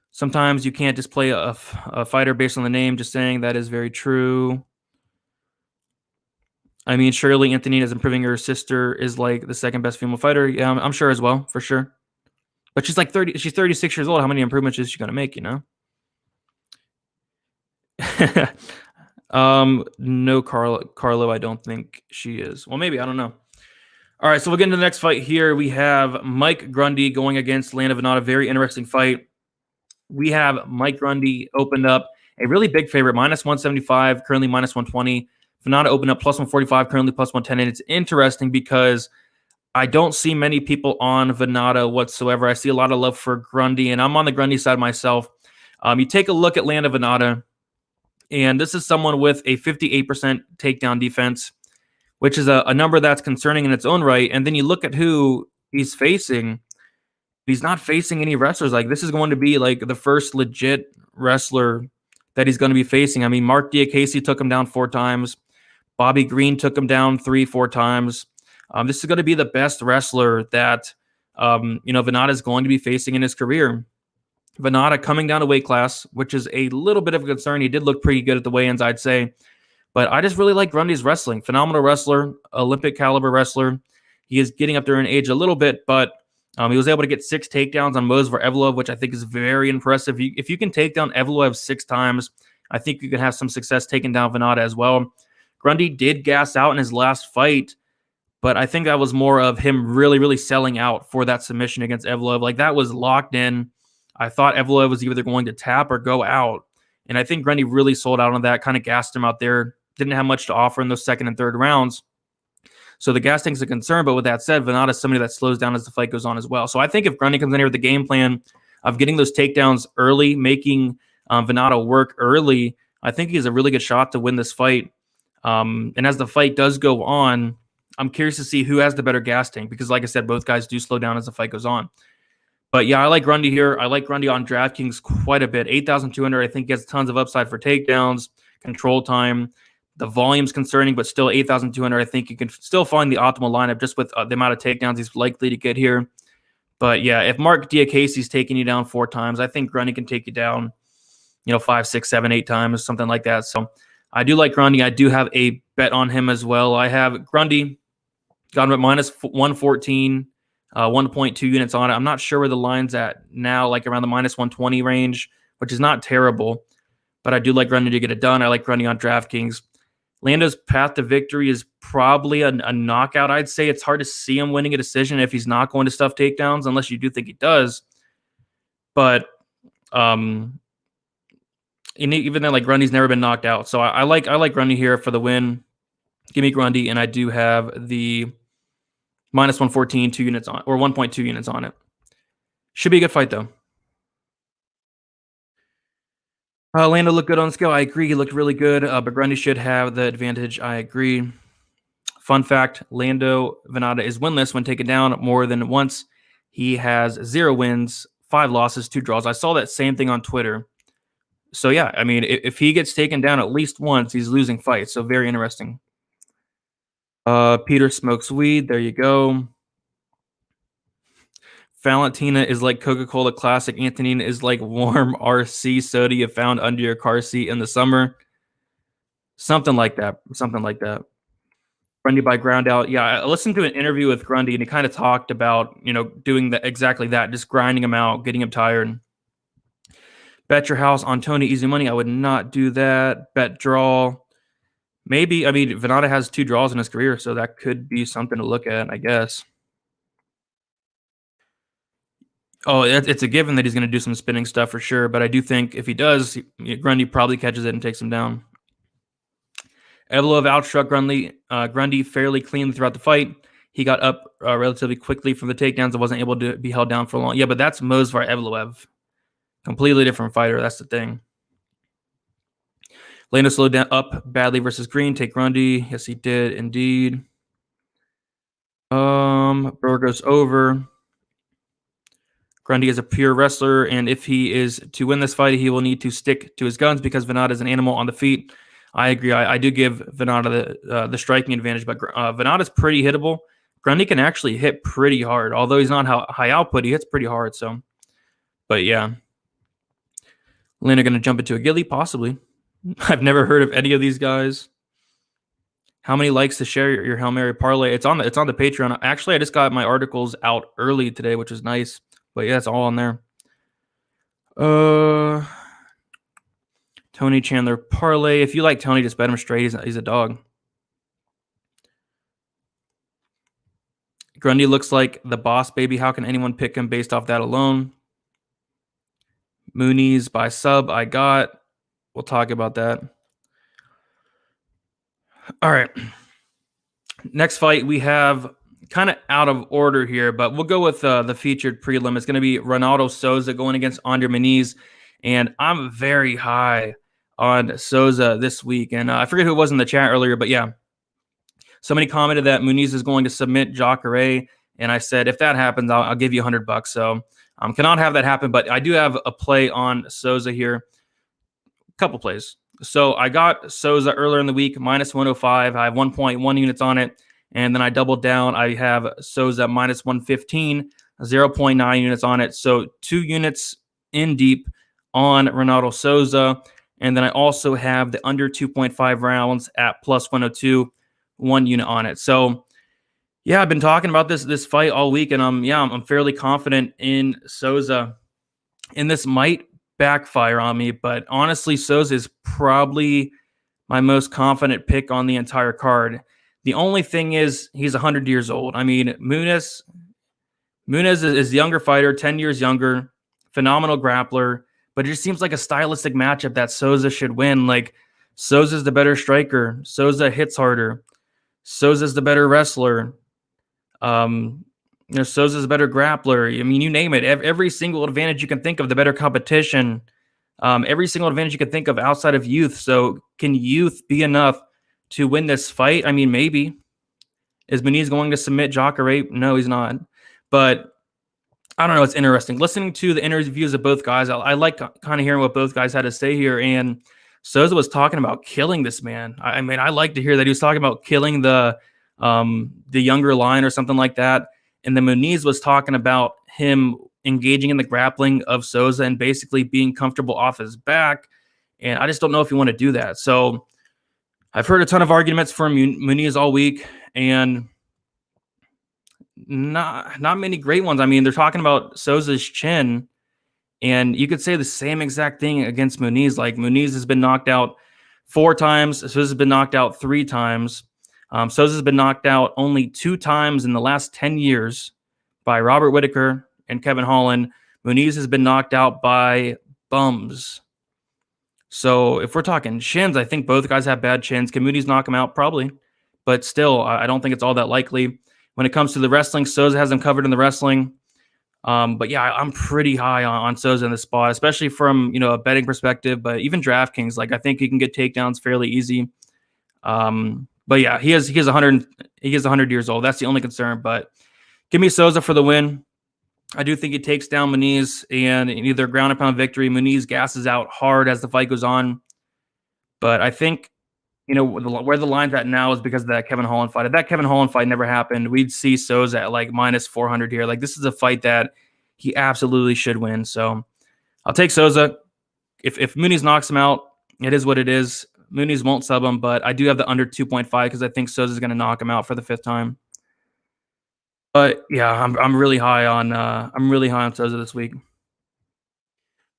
Sometimes you can't just play a fighter based on the name. Just saying that is very true. I mean, surely Antonina is improving. Her sister is like the second best female fighter. Yeah, I'm sure as well, for sure. But she's like 30. She's 36 years old. How many improvements is she going to make, you know? No, Carlo, I don't think she is. Well, maybe. I don't know. All right, so we'll get into the next fight here. We have Mike Grundy going against Lando Vannata. Very interesting fight. We have Mike Grundy opened up a really big favorite, -175, currently -120. Vannata opened up +145, currently +110. And it's interesting because I don't see many people on Vannata whatsoever. I see a lot of love for Grundy, and I'm on the Grundy side myself. You take a look at Lando Vannata, and this is someone with a 58% takedown defense, which is a number that's concerning in its own right. And then you look at who he's facing. He's not facing any wrestlers. Like, this is going to be like the first legit wrestler that he's going to be facing. I mean, Mark Diakase took him down 4 times. Bobby Green took him down 3-4 times. This is going to be the best wrestler that Vannata is going to be facing in his career. Vannata coming down a weight class, which is a little bit of a concern. He did look pretty good at the weigh-ins, I'd say. But I just really like Grundy's wrestling. Phenomenal wrestler, Olympic caliber wrestler. He is getting up there in age a little bit, but he was able to get 6 takedowns on Muniz for Evloev, which I think is very impressive. If you can take down Evloev 6 times, I think you can have some success taking down Vannata as well. Grundy did gas out in his last fight, but I think that was more of him really, really selling out for that submission against Evloev. Like, that was locked in. I thought Evloev was either going to tap or go out, and I think Grundy really sold out on that, kind of gassed him out there. Didn't have much to offer in those second and third rounds. So the gas tank's a concern, but with that said, Vannata is somebody that slows down as the fight goes on as well. So I think if Grundy comes in here with the game plan of getting those takedowns early, making Vannata work early, I think he has a really good shot to win this fight. And as the fight does go on, I'm curious to see who has the better gas tank because, like I said, both guys do slow down as the fight goes on. But yeah, I like Grundy here. I like Grundy on DraftKings quite a bit. 8,200, I think, gets tons of upside for takedowns, control time. The volume's concerning, but still 8,200. I think you can still find the optimal lineup just with the amount of takedowns he's likely to get here. But yeah, if Mark Diakase's taking you down 4 times, I think Grundy can take you down, 5, 6, 7, 8 times, something like that. So I do like Grundy. I do have a bet on him as well. I have Grundy, got him at -114, 1.2 units on it. I'm not sure where the line's at now, like around the -120 range, which is not terrible. But I do like Grundy to get it done. I like Grundy on DraftKings. Lando's path to victory is probably a knockout. I'd say it's hard to see him winning a decision if he's not going to stuff takedowns, unless you do think he does. But even then, like, Grundy's never been knocked out. So I like Grundy here for the win. Give me Grundy, and I do have the -114, 2 units on, or 1.2 units on it. Should be a good fight, though. Lando looked good on the scale. I agree. He looked really good, but Grundy should have the advantage. I agree. Fun fact, Lando Vannata is winless when taken down more than once. He has 0 wins, 5 losses, 2 draws. I saw that same thing on Twitter. So, yeah, I mean, if he gets taken down at least once, he's losing fights. So, very interesting. Peter smokes weed. There you go. Valentina is like Coca-Cola Classic. Antonina is like warm RC soda you found under your car seat in the summer. Something like that. Something like that. Grundy by ground out. Yeah, I listened to an interview with Grundy, and he kind of talked about, doing exactly that, just grinding him out, getting him tired. Bet your house on Tony easy money. I would not do that. Bet draw. Maybe. I mean, Vannata has 2 draws in his career, so that could be something to look at, I guess. Oh, it's a given that he's going to do some spinning stuff for sure, but I do think if he does, Grundy probably catches it and takes him down. Evloev outstruck Grundy fairly clean throughout the fight. He got up relatively quickly from the takedowns and wasn't able to be held down for long. Yeah, but that's Movsar Evloev. Completely different fighter. That's the thing. Leno slowed down up badly versus Green. Take Grundy. Yes, he did indeed. Burgos over. Grundy is a pure wrestler, and if he is to win this fight, he will need to stick to his guns because Vannata is an animal on the feet. I agree. I do give Vannata the striking advantage, but Vannata's pretty hittable. Grundy can actually hit pretty hard. Although he's not high output, he hits pretty hard. So, but yeah. Lena going to jump into a Gilly? Possibly. I've never heard of any of these guys. How many likes to share your Hail Mary parlay? It's on the Patreon. Actually, I just got my articles out early today, which is nice. But yeah, it's all on there. Tony Chandler parlay. If you like Tony, just bet him straight. He's a dog. Grundy looks like the boss, baby. How can anyone pick him based off that alone? Muniz by sub. I got. We'll talk about that. All right. Next fight we have kind of out of order here, but we'll go with the featured prelim. It's going to be Ronaldo Souza going against Andre Muniz, and I'm very high on Souza this week. And I forget who it was in the chat earlier, but yeah, somebody commented that Muniz is going to submit Cachoeira, and I said if that happens, I'll give you $100. So cannot have that happen, but I do have a play on Souza here. A couple plays. So I got Souza earlier in the week, minus 105. I have 1.1 units on it. And then I doubled down. I have Souza minus 115, 0.9 units on it. So 2 units in deep on Ronaldo Souza. And then I also have the under 2.5 rounds at plus 102, 1 unit on it. So yeah, I've been talking about this fight all week, and I'm fairly confident in Souza. And this might backfire on me, but honestly, Souza is probably my most confident pick on the entire card. The only thing is he's 100 years old. I mean, Muniz is a younger fighter, 10 years younger, phenomenal grappler, but it just seems like a stylistic matchup that Souza should win. Like, Souza's the better striker. Souza hits harder. Souza's the better wrestler. Souza's a better grappler. I mean, you name it. Every single advantage you can think of, the better competition. Every single advantage you can think of outside of youth. So can youth be enough to win this fight? I mean, maybe. Is Muniz going to submit Cachoeira? No, he's not. But I don't know. It's interesting. Listening to the interviews of both guys, I like kind of hearing what both guys had to say here. And Souza was talking about killing this man. I mean, I like to hear that he was talking about killing the younger line or something like that. And then Muniz was talking about him engaging in the grappling of Souza and basically being comfortable off his back. And I just don't know if you want to do that. So I've heard a ton of arguments from Muniz all week, and not many great ones. I mean, they're talking about Souza's chin, and you could say the same exact thing against Muniz. Like, Muniz has been knocked out 4 times. Souza's been knocked out 3 times. Souza's been knocked out only 2 times in the last 10 years by Robert Whittaker and Kevin Holland. Muniz has been knocked out by bums. So if we're talking chins, I think both guys have bad chins. Can Muniz knock him out? Probably. But still, I don't think it's all that likely. When it comes to the wrestling, Souza has him covered in the wrestling. But yeah, I'm pretty high on Souza in this spot, especially from a betting perspective. But even DraftKings, like, I think he can get takedowns fairly easy. But yeah, he is 100 years old. That's the only concern. But give me Souza for the win. I do think he takes down Muniz, and in either ground and pound victory, Muniz gasses out hard as the fight goes on. But I think where the line's at now is because of that Kevin Holland fight. If that Kevin Holland fight never happened, we'd see Souza at like minus 400 here. Like, this is a fight that he absolutely should win. So I'll take Souza. If Muniz knocks him out, it is what it is. Muniz won't sub him, but I do have the under 2.5 because I think Souza's going to knock him out for the 5th time. But yeah, I'm really high on Souza this week.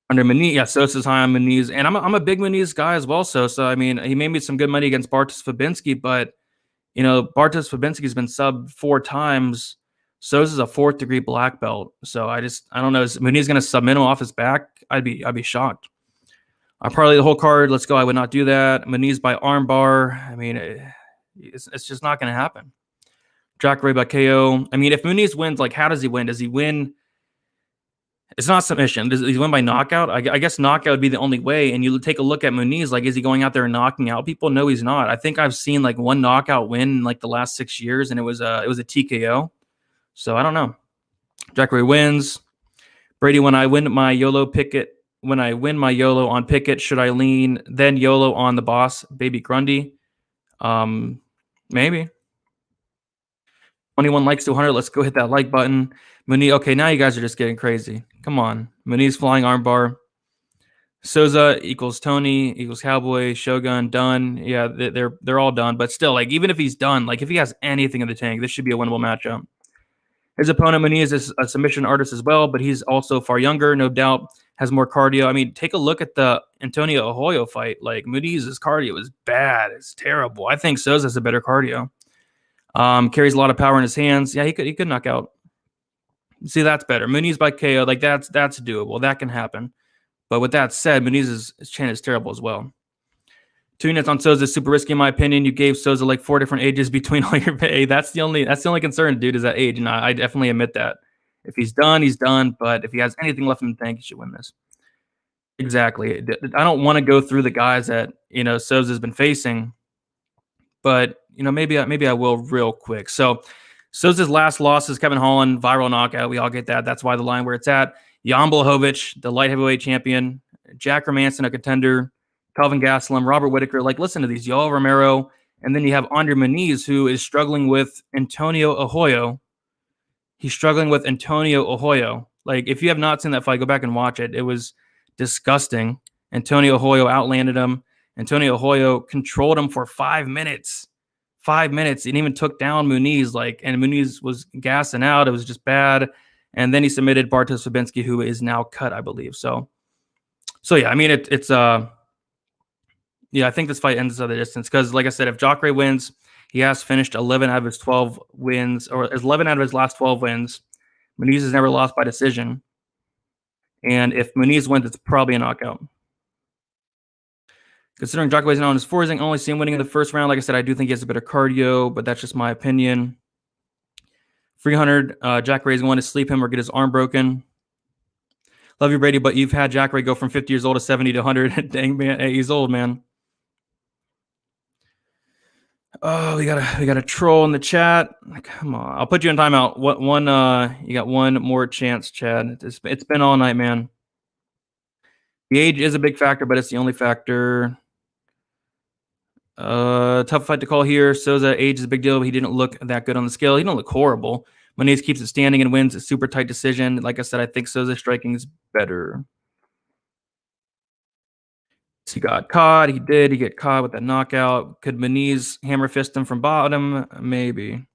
Under Muniz, yeah, Souza's high on Muniz, and I'm a big Muniz guy as well. So I mean, he made me some good money against Bartosz Fabinski, but Bartosz Fabinski's been subbed 4 times. Souza's a 4th degree black belt. So I don't know. Is Muniz going to submit him off his back? I'd be shocked. I parlay the whole card. Let's go. I would not do that. Muniz by armbar. I mean, it's just not going to happen. Cachoeira by KO. I mean, if Muniz wins, like, how does he win? Does he win? It's not submission. Does he win by knockout? I guess knockout would be the only way. And you take a look at Muniz, like, is he going out there and knocking out people? No, he's not. I think I've seen like 1 knockout win in like the last 6 years, and it was a TKO. So I don't know. Cachoeira wins. Brady, when I win my YOLO on Pickett, should I lean then YOLO on the boss, baby Grundy? Maybe. 21 likes to 100. Let's go hit that like button. Muniz. Okay, now you guys are just getting crazy. Come on. Muniz flying armbar. Souza equals Tony equals Cowboy. Shogun done. Yeah, they're all done. But still, like, even if he's done, like, if he has anything in the tank, this should be a winnable matchup. His opponent, Muniz, is a submission artist as well, but he's also far younger, no doubt, has more cardio. I mean, take a look at the Antonio Araujo fight. Like, Muniz's cardio is bad. It's terrible. I think Souza has a better cardio. Carries a lot of power in his hands. Yeah, he could knock out. See, that's better. Muniz by KO, like, that's doable. That can happen. But with that said, Muniz's chin is terrible as well. 2 units on Souza is super risky in my opinion. You gave Souza like 4 different ages between all your pay. That's the only concern, dude, is that age. And I definitely admit that. If he's done, he's done. But if he has anything left in the tank, he should win this. Exactly. I don't want to go through the guys that Souza's been facing, but maybe I will real quick. So Souza's last loss is Kevin Holland, viral knockout. We all get that. That's why the line where it's at. Jan Blachowicz, the light heavyweight champion. Jack Hermanson, a contender. Calvin Gastelum, Robert Whitaker. Like, listen to these. Yoel Romero. And then you have Andre Muniz, who is struggling with Antonio Araujo. He's struggling with Antonio Araujo. Like, if you have not seen that fight, go back and watch it. It was disgusting. Antonio Araujo outlanded him. Antonio Araujo controlled him for 5 minutes. 5 minutes. And even took down Muniz. And Muniz was gassing out. It was just bad. And then he submitted Bartosz Fabinski, who is now cut, I believe. So yeah, I mean, I think this fight ends at the distance because, like I said, if Cachoeira wins, he has finished 11 out of his 12 wins, or 11 out of his last 12 wins. Muniz has never lost by decision. And if Muniz wins, it's probably a knockout. Considering Cachoeira is now on his 4th, I only see him winning in the first round. Like I said, I do think he has a better cardio, but that's just my opinion. 300, Cachoeira is going to sleep him or get his arm broken. Love you, Brady, but you've had Cachoeira go from 50 years old to 70 to 100. Dang, man. Hey, he's old, man. Oh, we got a troll in the chat. Come on, I'll put you in timeout. You got one more chance, Chad. It's been all night, man. The age is a big factor, but it's the only factor. Tough fight to call here. Souza, age is a big deal, but he didn't look that good on the scale. He didn't look horrible. Muniz keeps it standing and wins a super tight decision. Like I said, I think Souza's striking is better. He got caught. He did. He get caught with that knockout. Could Muniz hammer fist him from bottom? Maybe.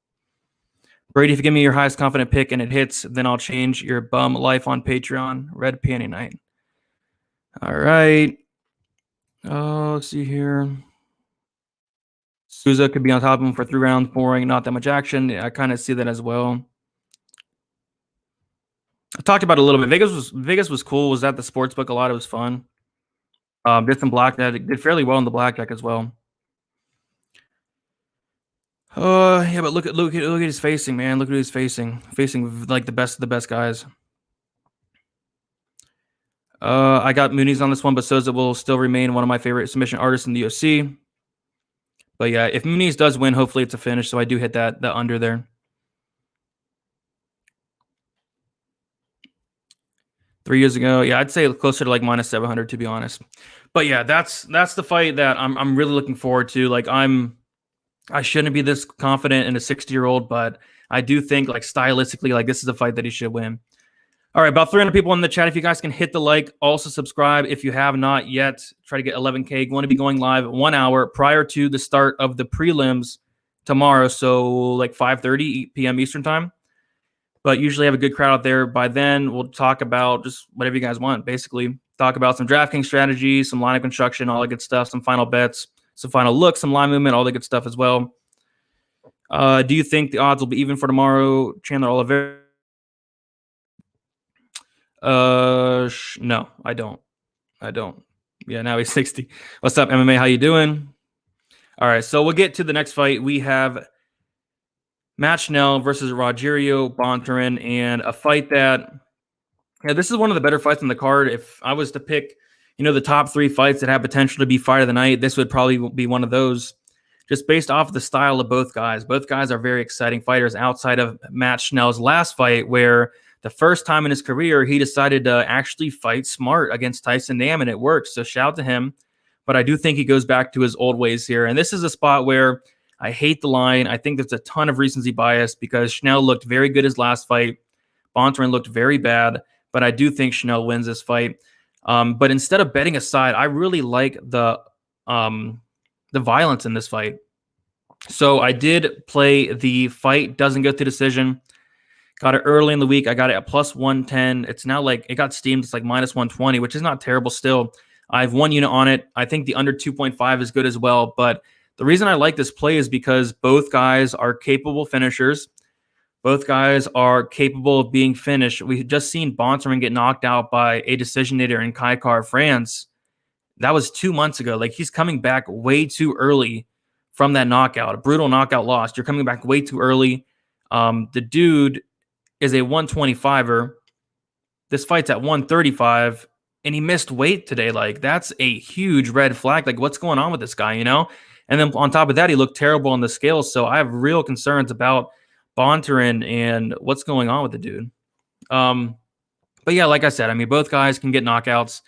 Brady, if you give me your highest confident pick and it hits, then I'll change your bum life on Patreon. Red Panty Night. All right. Oh, let's see here. Souza could be on top of him for 3 rounds. Boring. Not that much action. I kind of see that as well. I talked about it a little bit. Vegas was cool. Was at the sports book a lot. It was fun. Did some blackjack. Did fairly well in the blackjack as well. Yeah, but look at his facing, man. Look at who he's facing. Facing like the best of the best guys. I got Muniz on this one, but Souza will still remain one of my favorite submission artists in the UFC. But yeah, if Muniz does win, hopefully it's a finish. So I do hit that under there. 3 years ago, yeah, I'd say closer to like minus 700 to be honest. But yeah, that's the fight that I'm really looking forward to. Like I shouldn't be this confident in a 60-year-old, but I do think like stylistically, like this is a fight that he should win. All right, about 300 people in the chat. If you guys can hit the like, also subscribe if you have not yet. Try to get 11K. Going to be going live 1 hour prior to the start of the prelims tomorrow, so like 5:30 p.m. Eastern time. But usually have a good crowd out there. By then, we'll talk about just whatever you guys want. Basically, talk about some DraftKings strategies, some lineup construction, all the good stuff, some final bets, some final looks, some line movement, all the good stuff as well. Do you think the odds will be even for tomorrow, Chandler Oliveira? No, I don't. Yeah, now he's 60. What's up, MMA? How you doing? All right, so we'll get to the next fight. We have Matt Schnell versus Rogerio Bontorin, and a fight that, yeah, this is one of the better fights on the card. If I was to pick, the top 3 fights that have potential to be fight of the night, this would probably be one of those, just based off the style of both guys. Both guys are very exciting fighters outside of Matt Schnell's last fight, where the first time in his career, he decided to actually fight smart against Tyson Nam, and it worked. So shout out to him. But I do think he goes back to his old ways here. And this is a spot where I hate the line. I think there's a ton of recency bias because Schnell looked very good his last fight. Bontorin looked very bad, but I do think Schnell wins this fight. But instead of betting aside, I really like the violence in this fight. So I did play the fight doesn't go to decision. Got it early in the week. I got it at plus 110. It's now like it got steamed. It's like minus 120, which is not terrible still. I have 1 unit on it. I think the under 2.5 is good as well. But the reason I like this play is because both guys are capable finishers. Both guys are capable of being finished. We've just seen Bontorin get knocked out by a decisionator in Kaikar, France. That was 2 months ago. Like he's coming back way too early from that knockout, a brutal knockout loss. You're coming back way too early. The dude is a 125er. This fight's at 135, and he missed weight today. Like, that's a huge red flag. Like, what's going on with this guy, And then on top of that, he looked terrible on the scales. So I have real concerns about Bontorin and what's going on with the dude. But yeah, like I said, I mean, both guys can get knockouts.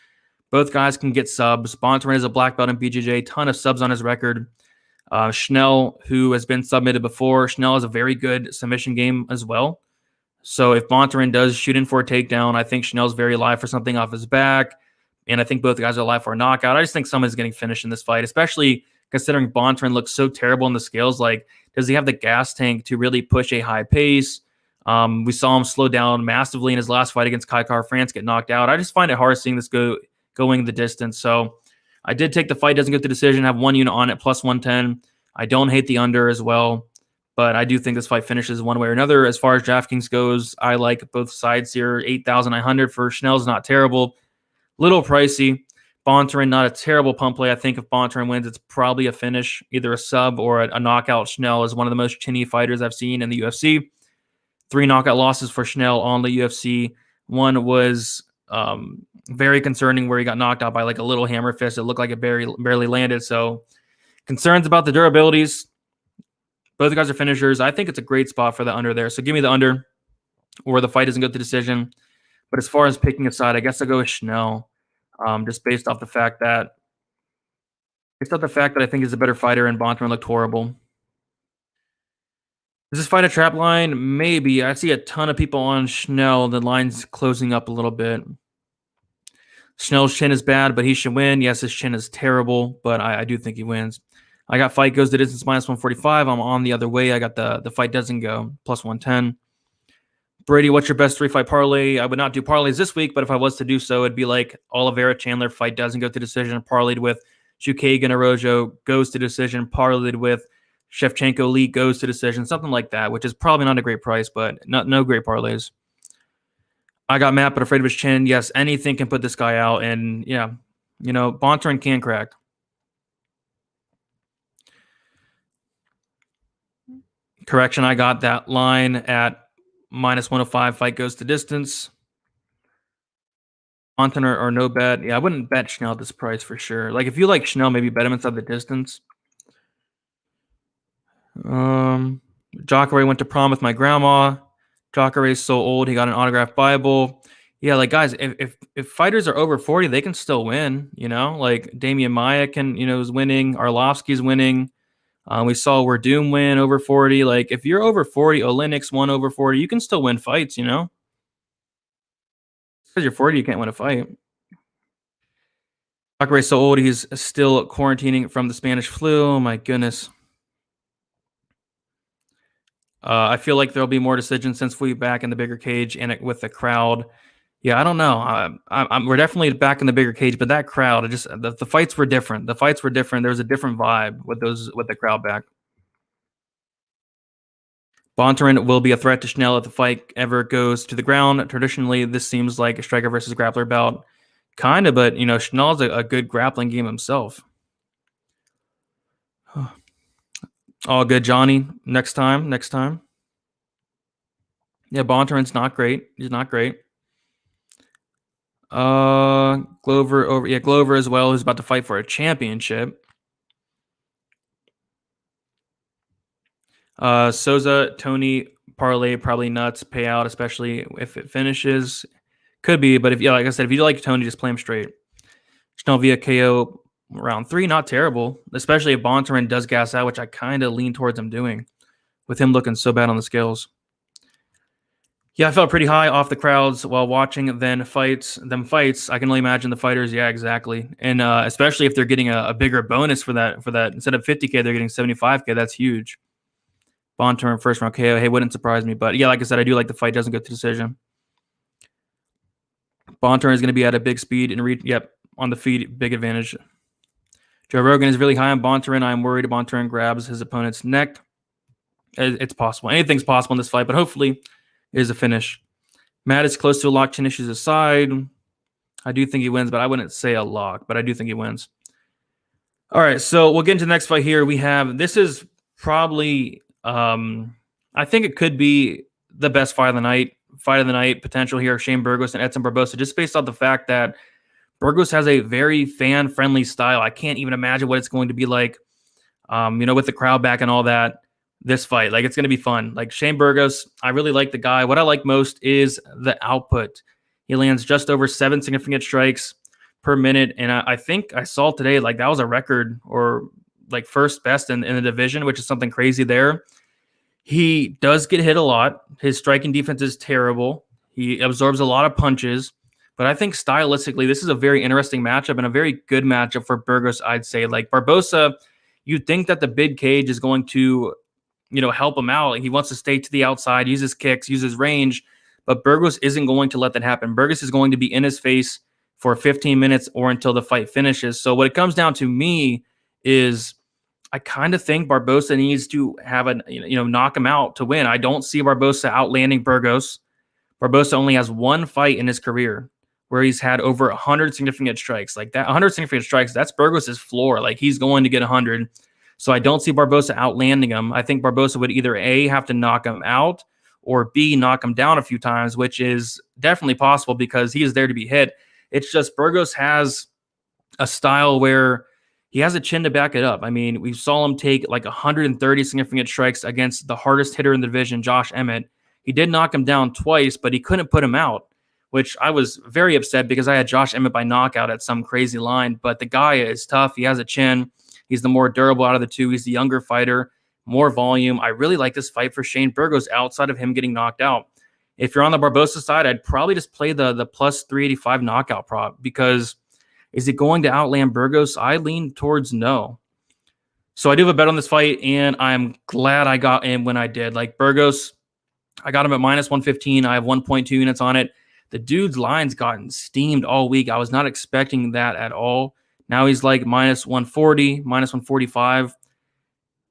Both guys can get subs. Bontorin is a black belt in BJJ, ton of subs on his record. Schnell, who has been submitted before, Schnell has a very good submission game as well. So if Bontorin does shoot in for a takedown, I think Schnell's very live for something off his back. And I think both guys are live for a knockout. I just think someone's getting finished in this fight, especially considering Bontorin looks so terrible in the scales. Like, does he have the gas tank to really push a high pace? We saw him slow down massively in his last fight against Kaikar France, get knocked out. I just find it hard seeing this going the distance. So I did take the fight, doesn't get the decision, have 1 unit on it, plus 110. I don't hate the under as well. But I do think this fight finishes one way or another. As far as DraftKings goes, I like both sides here. 8,900 for Schnell's not terrible. Little pricey. Bontorin, not a terrible pump play. I think if Bontorin wins, it's probably a finish, either a sub or a knockout. Schnell is one of the most chinny fighters I've seen in the UFC. 3 knockout losses for Schnell on the UFC. One was very concerning where he got knocked out by like a little hammer fist. It looked like it barely landed. So concerns about the durabilities. Both guys are finishers. I think it's a great spot for the under there. So give me the under, or the fight doesn't go to decision. But as far as picking a side, I guess I'll go with Schnell, just based off the fact that I think he's a better fighter and Bontorin looked horrible. Is this fight a trap line? Maybe. I see a ton of people on Schnell. The line's closing up a little bit. Schnell's chin is bad, but he should win. Yes, his chin is terrible, but I do think he wins. I got fight goes the distance minus 145. I'm on the other way. I got the fight doesn't go plus 110. Brady, what's your best 3-fight parlay? I would not do parlays this week, but if I was to do so, it'd be like Oliveira Chandler fight doesn't go to decision, parlayed with Chookagian Araujo goes to decision, parlayed with Shevchenko Lee goes to decision, something like that, which is probably not a great price, but no great parlays. I got Matt, but afraid of his chin. Yes, anything can put this guy out, and yeah, Bontorin can crack. Correction, I got that line at minus 105. Fight goes to distance. Bontorin or no bet. Yeah, I wouldn't bet Schnell at this price for sure. Like, if you like Schnell, maybe bet him inside the distance. Cachoeira went to prom with my grandma. Cachoeira is so old, he got an autographed Bible. Yeah, like guys, if fighters are over 40, they can still win. Like Damian Maia is winning. Arlovsky's winning. We saw Werdum win over 40. Like if you're over 40, Olenix won over 40. You can still win fights. Because you're 40, you can't win a fight. Cachoeira's so old, he's still quarantining from the Spanish flu. Oh my goodness. I feel like there'll be more decisions since we're back in the bigger cage and with the crowd. Yeah, I don't know. We're definitely back in the bigger cage, but that crowd, the fights were different. The fights were different. There was a different vibe with the crowd back. Bontorin will be a threat to Schnell if the fight ever goes to the ground. Traditionally, this seems like a striker versus grappler bout, kind of, but Schnell's a good grappling game himself. All good, Johnny. Next time. Yeah, Bontorin's not great. He's not great. Glover as well, who's about to fight for a championship. Souza, Tony, parlay, probably nuts, payout, especially if it finishes. Could be, but like I said, if you like Tony, just play him straight. Schnell via KO round 3, not terrible, especially if Bontorin does gas out, which I kind of lean towards him doing, with him looking so bad on the scales. Yeah, I felt pretty high off the crowds while watching them fights. I can only imagine the fighters. Yeah, exactly. And especially if they're getting a bigger bonus for that. Instead of 50K, they're getting 75K. That's huge. Bontorin first round KO. Hey, wouldn't surprise me. But yeah, like I said, I do like the fight. Doesn't go to decision. Bontorin is going to be at a big speed and reach. Yep, on the feet, big advantage. Joe Rogan is really high on Bontorin. I'm worried Bontorin grabs his opponent's neck. It's possible. Anything's possible in this fight, but hopefully is a finish. Matt is close to a lock. Chin issues aside, I do think he wins, but I wouldn't say a lock, but I do think he wins. All right, so we'll get into the next fight here. This is probably, I think it could be the best fight of the night potential here, Shane Burgos and Edson Barboza, just based off the fact that Burgos has a very fan-friendly style. I can't even imagine what it's going to be like, with the crowd back and all that. This fight, like, it's going to be fun. Like, Shane Burgos, I really like the guy. What I like most is the output. He lands just over 7 significant strikes per minute, and I think I saw today, like, that was a record, or like first best in the division, which is something crazy there. He does get hit a lot. His striking defense is terrible. He absorbs a lot of punches, but I think stylistically, this is a very interesting matchup and a very good matchup for Burgos, I'd say. Like, Barboza, you'd think that the big cage is going to help him out. He wants to stay to the outside, use his kicks, use his range, but Burgos isn't going to let that happen. Burgos is going to be in his face for 15 minutes or until the fight finishes. So what it comes down to me is I kind of think Barboza needs to have knock him out to win. I don't see Barboza outlanding Burgos. Barboza only has one fight in his career where he's had over 100 significant strikes. Like that, 100 significant strikes, that's Burgos' floor. Like, he's going to get 100. So I don't see Barboza outlanding him. I think Barboza would either A, have to knock him out, or B, knock him down a few times, which is definitely possible because he is there to be hit. It's just Burgos has a style where he has a chin to back it up. I mean, we saw him take like 130 significant strikes against the hardest hitter in the division, Josh Emmett. He did knock him down twice, but he couldn't put him out, which I was very upset because I had Josh Emmett by knockout at some crazy line. But the guy is tough. He has a chin. He's the more durable out of the two. He's the younger fighter, more volume. I really like this fight for Shane Burgos outside of him getting knocked out. If you're on the Barboza side, I'd probably just play the plus 385 knockout prop, because is he going to outland Burgos? I lean towards no. So I do have a bet on this fight, and I'm glad I got in when I did. Like, Burgos, I got him at minus 115. I have 1.2 units on it. The dude's line's gotten steamed all week. I was not expecting that at all. Now he's like minus 140, minus 145.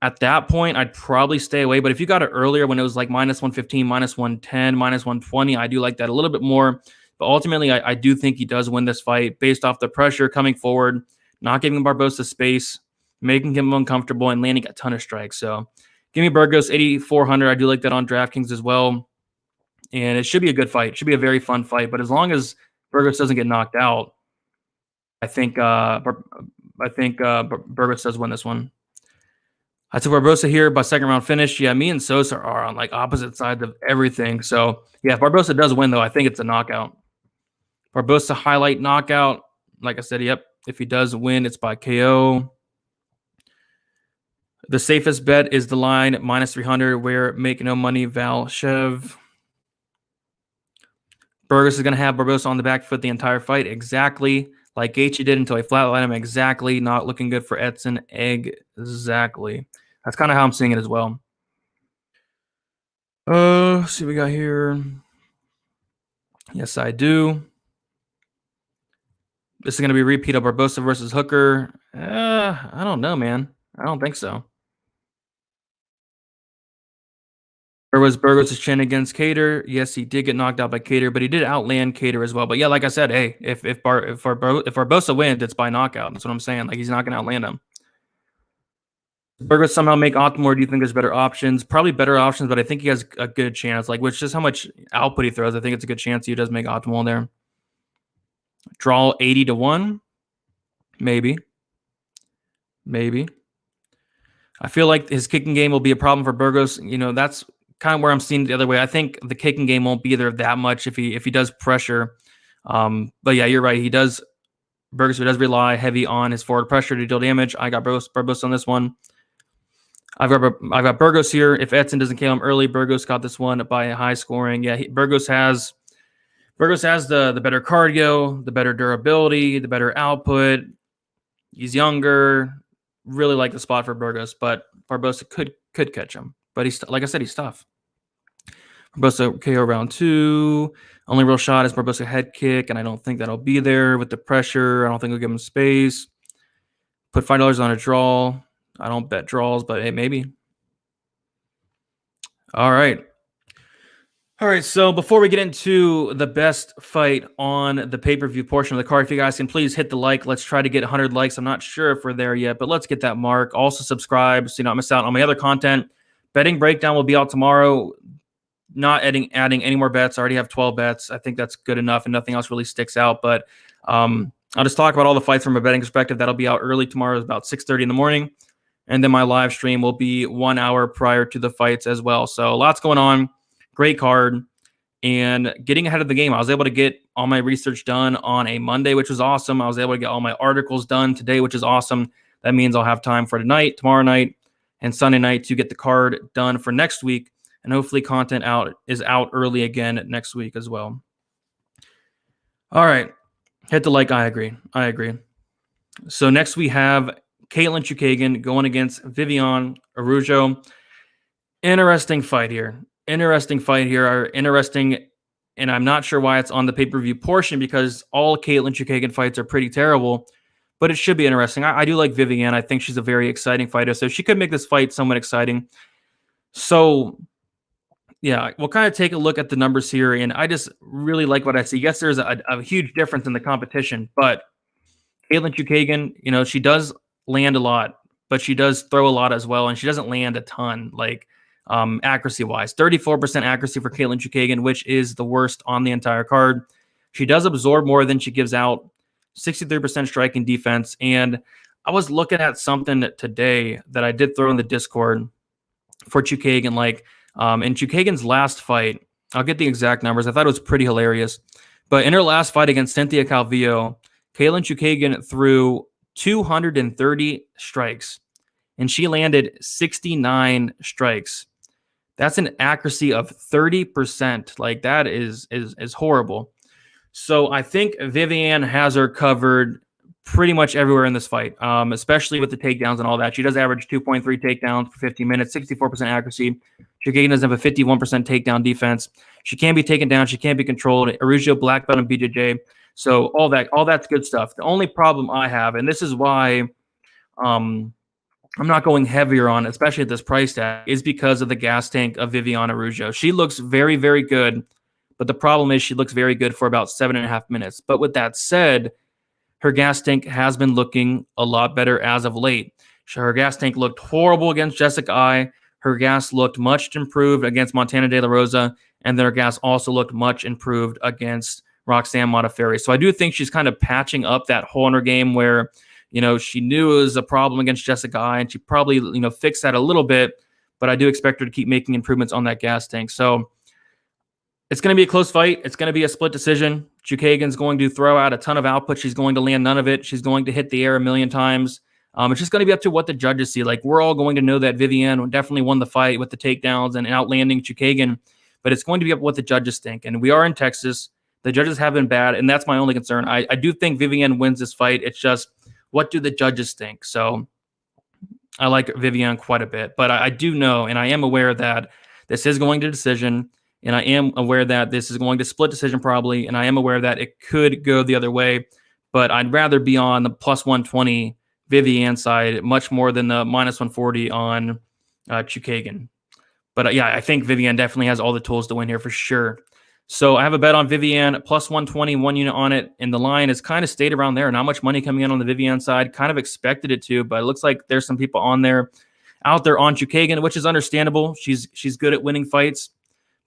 At that point, I'd probably stay away. But if you got it earlier when it was like minus 115, minus 110, minus 120, I do like that a little bit more. But ultimately, I do think he does win this fight based off the pressure coming forward, not giving Barboza space, making him uncomfortable, and landing a ton of strikes. So give me Burgos, 8,400. I do like that on DraftKings as well. And it should be a good fight. It should be a very fun fight. But as long as Burgos doesn't get knocked out, I think Burgos does win this one. I took Barboza here by second round finish. Yeah, me and Souza are on like opposite sides of everything. So yeah, if Barboza does win, though, I think it's a knockout. Barboza highlight knockout. Like I said, yep. If he does win, it's by KO. The safest bet is the line minus 300. Where make no money, Val Shev. Burgos is going to have Barboza on the back foot the entire fight. Exactly like Gaethje did until he flatlined him. Exactly. Not looking good for Edson. Exactly. That's kind of how I'm seeing it as well. See what we got here. Yes, I do. This is going to be a repeat of Barboza versus Hooker. I don't know, man. I don't think so. Or was Burgos' chin against Cater? Yes, he did get knocked out by Cater, but he did outland Cater as well. But yeah, like I said, hey, if Barboza wins, it's by knockout. That's what I'm saying. Like, he's not going to outland him. Burgos somehow make optimal, or do you think there's better options? Probably better options, but I think he has a good chance. Like, with just how much output he throws, I think it's a good chance he does make optimal there. Draw 80-1. Maybe. I feel like his kicking game will be a problem for Burgos. You know, that's kind of where I'm seeing it the other way. I think the kicking game won't be there that much if he does pressure. But yeah, you're right. Burgos does rely heavy on his forward pressure to deal damage. I got Burgos on this one. I've got Burgos here. If Edson doesn't kill him early, Burgos got this one by a high scoring. Yeah, Burgos has the better cardio, the better durability, the better output. He's younger. Really like the spot for Burgos, but Barboza could catch him. But he's, like I said, he's tough. Barboza KO round 2. Only real shot is Barboza head kick, and I don't think that'll be there with the pressure. I don't think we'll give him space. Put $5 on a draw. I don't bet draws, but hey, maybe. All right. So before we get into the best fight on the pay-per-view portion of the card, if you guys can please hit the like. Let's try to get 100 likes. I'm not sure if we're there yet, but let's get that mark. Also subscribe so you don't miss out on my other content. Betting breakdown will be out tomorrow. Not adding any more bets. I already have 12 bets. I think that's good enough, and nothing else really sticks out. But I'll just talk about all the fights from a betting perspective. That'll be out early tomorrow, about 6:30 in the morning. And then my live stream will be 1 hour prior to the fights as well. So lots going on. Great card. And getting ahead of the game, I was able to get all my research done on a Monday, which was awesome. I was able to get all my articles done today, which is awesome. That means I'll have time for tonight, tomorrow night, and Sunday night to get the card done for next week. And hopefully content is out early again next week as well. All right. Hit the like. I agree. So next we have Katlyn Chookagian going against Viviane Araujo. Interesting fight here. And I'm not sure why it's on the pay-per-view portion, because all Katlyn Chookagian fights are pretty terrible, but it should be interesting. I do like Viviane. I think she's a very exciting fighter, so she could make this fight somewhat exciting. So yeah, we'll kind of take a look at the numbers here, and I just really like what I see. Yes, there's a huge difference in the competition, but Katlyn Chookagian, you know, she does land a lot, but she does throw a lot as well, and she doesn't land a ton, like accuracy-wise. 34% accuracy for Katlyn Chookagian, which is the worst on the entire card. She does absorb more than she gives out. 63% striking defense, and I was looking at something today that I did throw in the Discord for Chookagian, like in Chookagian's last fight, I'll get the exact numbers. I thought it was pretty hilarious. But in her last fight against Cynthia Calvillo, Katlyn Chookagian threw 230 strikes, and she landed 69 strikes. That's an accuracy of 30%. Like, that is horrible. So I think Viviane has her covered pretty much everywhere in this fight, especially with the takedowns and all that. She does average 2.3 takedowns per 15 minutes, 64% accuracy. Chookagian doesn't have a 51% takedown defense. She can be taken down. She can be controlled. Araujo, black belt, and BJJ. So all that's good stuff. The only problem I have, and this is why I'm not going heavier on, especially at this price tag, is because of the gas tank of Viviane Araujo. She looks very, very good, but the problem is she looks very good for about 7.5 minutes. But with that said, her gas tank has been looking a lot better as of late. Her gas tank looked horrible against Jessica Ai. Her gas looked much improved against Montana De La Rosa, and then her gas also looked much improved against Roxanne Modafferi. So I do think she's kind of patching up that hole in her game where, you know, she knew it was a problem against Jessica Ai, and she probably, you know, fixed that a little bit, but I do expect her to keep making improvements on that gas tank. So It's going to be a close fight. It's going to be a split decision. Chookagian's going to throw out a ton of output. She's going to land none of it. She's going to hit the air a million times. It's just going to be up to what the judges see. Like, we're all going to know that Viviane definitely won the fight with the takedowns and outlanding Chookagian, but it's going to be up to what the judges think. And we are in Texas. The judges have been bad, and that's my only concern. I do think Viviane wins this fight. It's just, what do the judges think? So I like Viviane quite a bit, but I do know, and I am aware that this is going to decision. And I am aware that this is going to split decision probably, and I am aware that it could go the other way, but I'd rather be on the plus 120 Viviane side much more than the minus 140 on Chookagian. But yeah, I think Viviane definitely has all the tools to win here for sure. So I have a bet on Viviane, plus 120, 1 unit on it, and the line has kind of stayed around there. Not much money coming in on the Viviane side. Kind of expected it to, but it looks like there's some people out there on Chookagian, which is understandable. She's good at winning fights.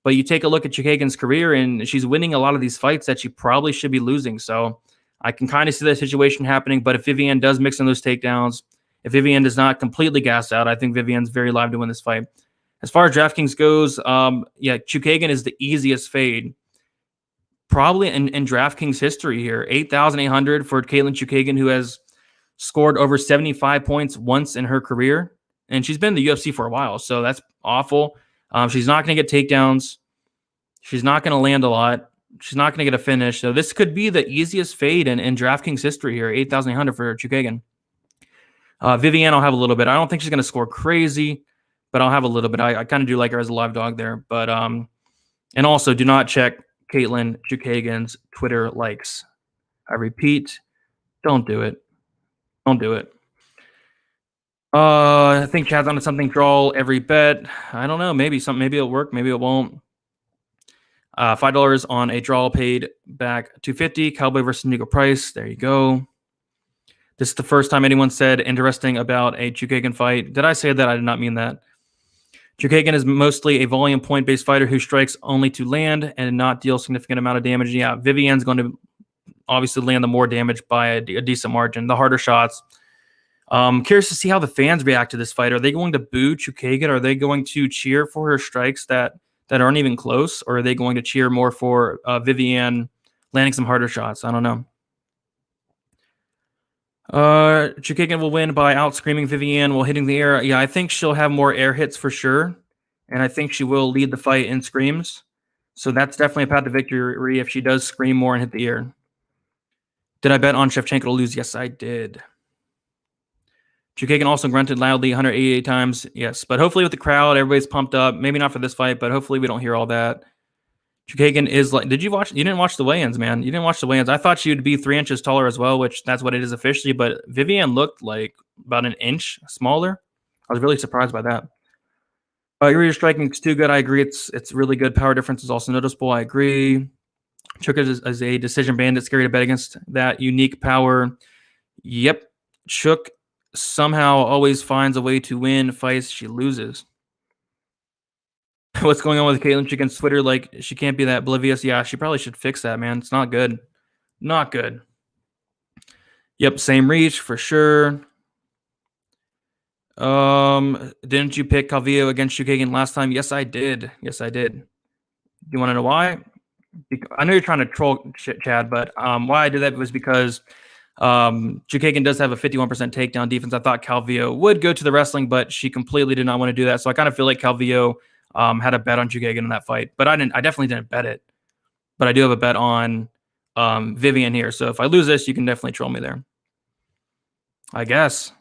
But you take a look at Chookagian's career, and she's winning a lot of these fights that she probably should be losing. So I can kind of see that situation happening. But if Viviane does mix in those takedowns, if Viviane does not completely gas out, I think Viviane's very live to win this fight. As far as DraftKings goes, Chookagian is the easiest fade probably in DraftKings history here. 8,800 for Katlyn Chookagian, who has scored over 75 points once in her career. And she's been in the UFC for a while, so that's awful. She's not going to get takedowns. She's not going to land a lot. She's not going to get a finish. So this could be the easiest fade in DraftKings history here, 8,800 for Chookagian. Viviane, I'll have a little bit. I don't think she's going to score crazy, but I'll have a little bit. I kind of do like her as a live dog there. But and also, do not check Katlyn Chookagian's Twitter likes. I repeat, don't do it. Don't do it. I think Chad's on something. Draw every bet. I don't know. Maybe it'll work. Maybe it won't. $5 on a draw paid back $250. Cowboy versus Nico Price. There you go. This is the first time anyone said interesting about a Chookagian fight. Did I say that? I did not mean that. Chookagian is mostly a volume point-based fighter who strikes only to land and not deal significant amount of damage. Yeah, Viviane's going to obviously land the more damage by a decent margin. The harder shots. Curious to see how the fans react to this fight. Are they going to boo Chookagian? Are they going to cheer for her strikes that aren't even close? Or are they going to cheer more for Viviane landing some harder shots? I don't know. Chookagian will win by out-screaming Viviane while hitting the air. Yeah, I think she'll have more air hits for sure. And I think she will lead the fight in screams. So that's definitely a path to victory if she does scream more and hit the air. Did I bet on Shevchenko to lose? Yes, I did. Chookagian also grunted loudly 188 times. Yes, but hopefully with the crowd, everybody's pumped up. Maybe not for this fight, but hopefully we don't hear all that. Chookagian is like, did you watch? You didn't watch the weigh-ins, man. You didn't watch the weigh-ins. I thought she would be 3 inches taller as well, which that's what it is officially, but Viviane looked like about an inch smaller. I was really surprised by that. Your striking is too good. I agree. It's really good. Power difference is also noticeable. I agree. Chook is a decision bandit. Scary to bet against that unique power. Yep. Chook somehow always finds a way to win fights she loses. What's going on with Katlyn Chookagian's Twitter? Like, she can't be that oblivious. Yeah, she probably should fix that, man. It's not good. Not good. Yep, same reach for sure. Didn't you pick Calvillo against Chookagian last time? Yes, I did. Yes, I did. Do you want to know why? I know you're trying to troll Chad, but why I did that was because Chookagian does have a 51% takedown defense. I thought Calvillo would go to the wrestling, but she completely did not want to do that. So I kind of feel like Calvillo had a bet on Chookagian in that fight, but I definitely didn't bet it. But I do have a bet on Viviane here. So if I lose this, you can definitely troll me there. I guess.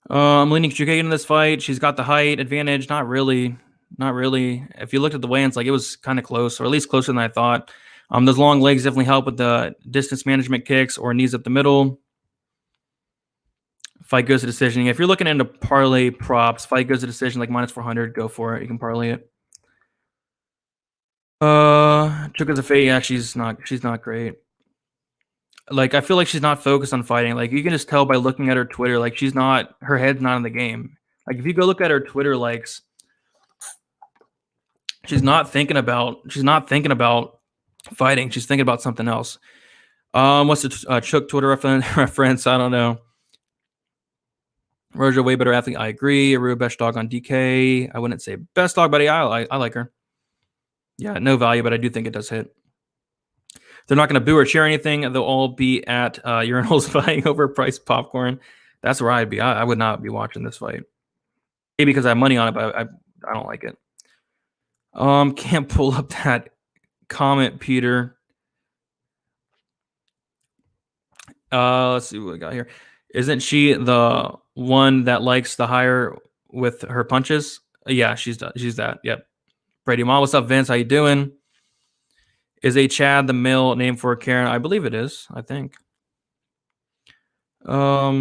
I'm leaning Chookagian in this fight. She's got the height advantage. Not really. If you looked at the weigh-ins, like, it was kind of close, or at least closer than I thought. Those long legs definitely help with the distance management kicks or knees up the middle. Fight goes to decision. If you're looking into parlay props, fight goes to decision, like minus 400, go for it. You can parlay it. Chookagian's a fade. Yeah, she's not great. Like, I feel like she's not focused on fighting. Like, you can just tell by looking at her Twitter. Like, her head's not in the game. Like, if you go look at her Twitter likes, she's not thinking about fighting. She's thinking about something else. What's the Chook Twitter reference? I don't know. Araujo, way better athlete. I agree. Aru, best dog on DK. I wouldn't say best dog, but I like her. Yeah, no value, but I do think it does hit. They're not going to boo or cheer anything. They'll all be at urinals fighting over priced popcorn. That's where I'd be. I would not be watching this fight. Maybe because I have money on it, but I don't like it. Can't pull up that comment, Peter. Let's see what we got here. Isn't she the one that likes the higher with her punches? Yeah, she's that. Yep. Brady Mall, what's up, Vince? How you doing? Is a Chad the male name for a Karen? I believe it is. I think. I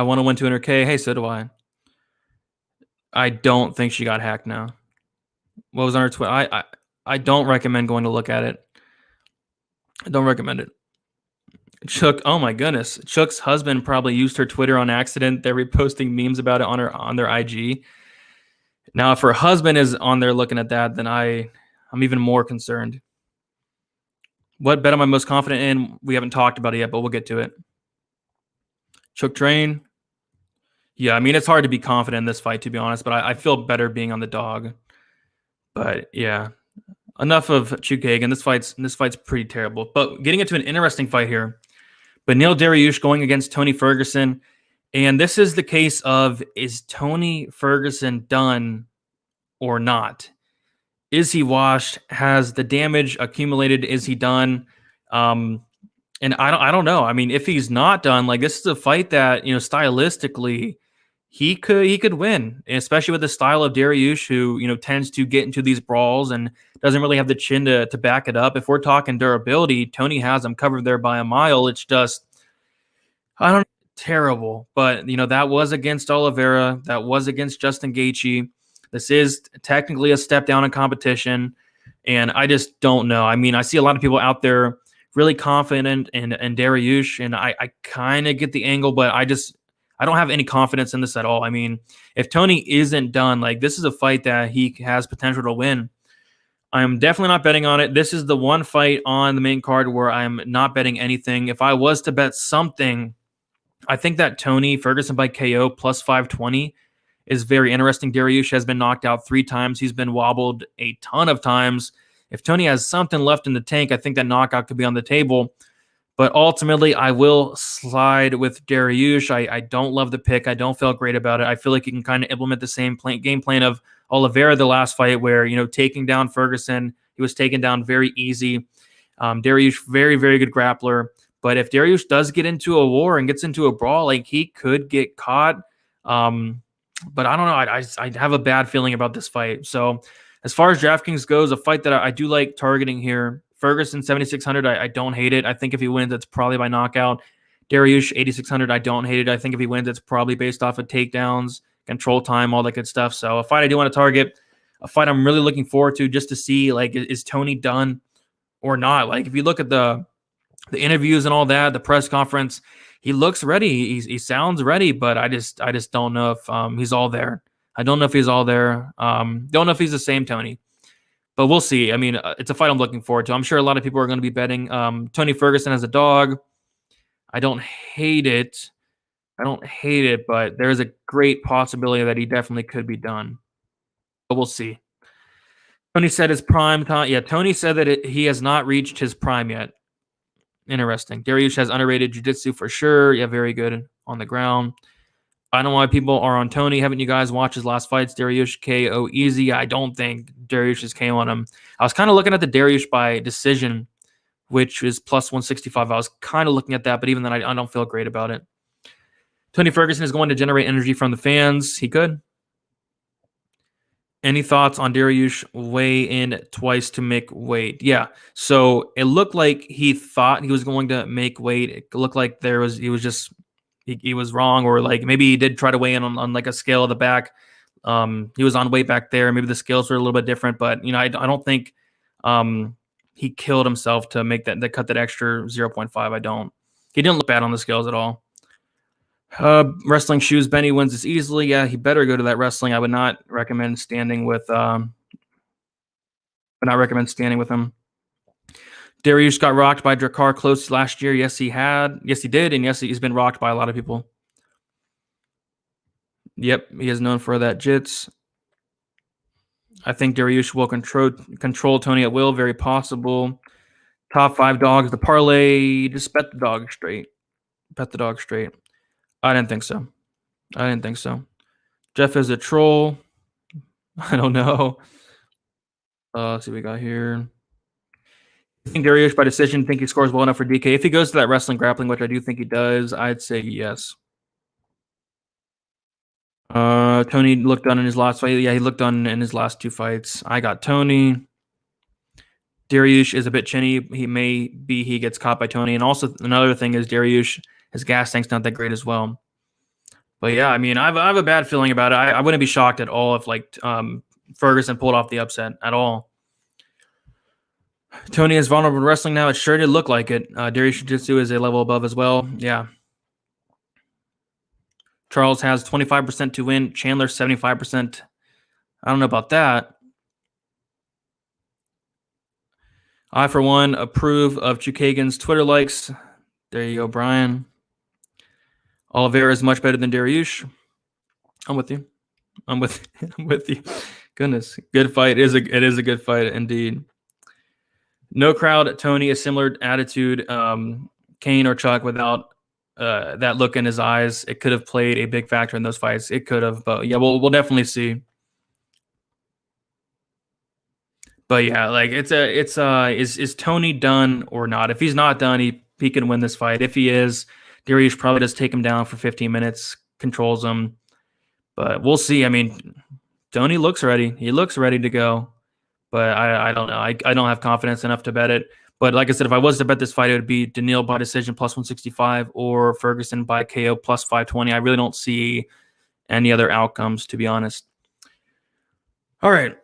want to win 200K. Hey, so do I. I don't think she got hacked now. What was on her Twitter? I don't recommend going to look at it. I don't recommend it. Chook, oh my goodness. Chook's husband probably used her Twitter on accident. They're reposting memes about it on their IG. Now, if her husband is on there looking at that, then I'm even more concerned. What bet am I most confident in? We haven't talked about it yet, but we'll get to it. Chook train. Yeah, I mean, it's hard to be confident in this fight, to be honest, but I feel better being on the dog. But yeah, enough of Chookagian. This fight's pretty terrible. But getting into an interesting fight here. Beneil Dariush going against Tony Ferguson. And this is the case of, is Tony Ferguson done or not? Is he washed? Has the damage accumulated? Is he done? And I don't know. I mean, if he's not done, like, this is a fight that, stylistically he could win, especially with the style of Dariush, who, tends to get into these brawls and doesn't really have the chin to back it up. If we're talking durability, Tony has him covered there by a mile. It's just, I don't know, terrible. But, that was against Oliveira. That was against Justin Gaethje. This is technically a step down in competition. And I just don't know. I mean, I see a lot of people out there really confident in Dariush, and I kind of get the angle, but I don't have any confidence in this at all. I mean, if Tony isn't done, like, this is a fight that he has potential to win. I'm definitely not betting on it. This is the one fight on the main card where I'm not betting anything. If I was to bet something, I think that Tony Ferguson by KO plus 520 is very interesting. Dariush has been knocked out 3 times. He's been wobbled a ton of times. If Tony has something left in the tank, I think that knockout could be on the table. But ultimately, I will slide with Dariush. I don't love the pick. I don't feel great about it. I feel like he can kind of implement the same game plan of Oliveira the last fight where, taking down Ferguson, he was taken down very easy. Dariush, very, very good grappler. But if Dariush does get into a war and gets into a brawl, like, he could get caught. But I don't know. I have a bad feeling about this fight. So as far as DraftKings goes, a fight that I do like targeting here, Ferguson 7,600. I don't hate it. I think if he wins, it's probably by knockout. Dariush 8,600. I don't hate it. I think if he wins, it's probably based off of takedowns, control time, all that good stuff. So a fight I do want to target, a fight I'm really looking forward to just to see, like, is Tony done or not? Like, if you look at the interviews and all that, the press conference, he looks ready. He sounds ready, but I just don't know if he's all there. I don't know if he's all there. Don't know if he's the same Tony. But we'll see. I mean, it's a fight I'm looking forward to. I'm sure a lot of people are going to be betting Tony Ferguson as a dog. I don't hate it. But there is a great possibility that he definitely could be done. But we'll see. Tony said his prime time. Yeah, Tony said that he has not reached his prime yet. Interesting. Dariush has underrated jiu-jitsu for sure. Yeah, very good on the ground. I don't know why people are on Tony. Haven't you guys watched his last fights? Dariush KO easy. I don't think Dariush is KO on him. I was kind of looking at the Dariush by decision, which is plus 165. I was kind of looking at that, but even then, I don't feel great about it. Tony Ferguson is going to generate energy from the fans. He could. Any thoughts on Dariush weigh in twice to make weight? Yeah. So it looked like he thought he was going to make weight. It looked like he was wrong, or like maybe he did try to weigh in on like a scale of the back. He was on weight back there. Maybe the scales were a little bit different, but I don't think he killed himself to make that cut that extra 0.5. I don't. He didn't look bad on the scales at all. Wrestling shoes. Benny wins this easily. Yeah, he better go to that wrestling. I would not recommend standing with. Him. Dariush got rocked by Drakkar close last year. Yes, he had. Yes, he did. And yes, he's been rocked by a lot of people. Yep, he is known for that jits. I think Dariush will control Tony at will. Very possible. Top 5 dogs. The parlay. Just bet the dog straight. Bet the dog straight. I didn't think so. Jeff is a troll. I don't know. Let's see what we got here. I think Dariush by decision. Think he scores well enough for DK. If he goes to that wrestling grappling, which I do think he does, I'd say yes. Tony looked done in his last fight. Yeah, he looked done in his last 2 fights. I got Tony. Dariush is a bit chinny. He gets caught by Tony. And also another thing is Dariush, his gas tank's not that great as well. But yeah, I mean, I have a bad feeling about it. I wouldn't be shocked at all if Ferguson pulled off the upset at all. Tony is vulnerable to wrestling now. It sure did look like it. Dariush Jiu-Jitsu is a level above as well. Yeah. Charles has 25% to win. Chandler 75%. I don't know about that. I, for one, approve of Chookagian's Twitter likes. There you go, Brian. Oliveira is much better than Dariush. I'm with you. I'm with you. Goodness. Good fight. It is a good fight indeed. No crowd. Tony, a similar attitude. Kane or Chuck without that look in his eyes. It could have played a big factor in those fights. It could have. But yeah, we'll definitely see. But yeah, like is Tony done or not? If he's not done, he can win this fight. If he is, Dariush probably does take him down for 15 minutes, controls him. But we'll see. I mean, Tony looks ready. He looks ready to go. But I don't know. I don't have confidence enough to bet it. But like I said, if I was to bet this fight, it would be Daniil by decision plus 165 or Ferguson by KO plus 520. I really don't see any other outcomes, to be honest. All right.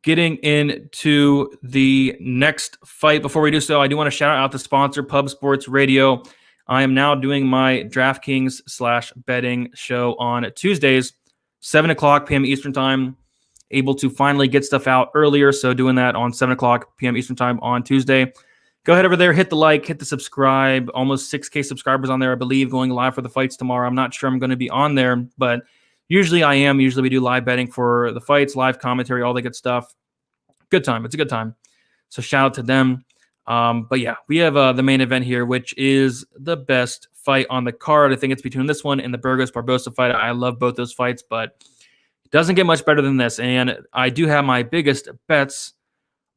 Getting into the next fight. Before we do so, I do want to shout out the sponsor, Pub Sports Radio. I am now doing my Draftkings / betting show on Tuesdays, 7 o'clock p.m. Eastern Time. Able to finally get stuff out earlier, so doing that on 7 o'clock p.m. Eastern Time on Tuesday. Go ahead over there, hit the like, hit the subscribe. Almost 6K subscribers on there, I believe, going live for the fights tomorrow. I'm not sure I'm going to be on there, but usually I am. Usually we do live betting for the fights, live commentary, all the good stuff. Good time. It's a good time. So shout out to them. But yeah, we have the main event here, which is the best fight on the card. I think it's between this one and the Burgos Barboza fight. I love both those fights, but it doesn't get much better than this. And I do have my biggest bets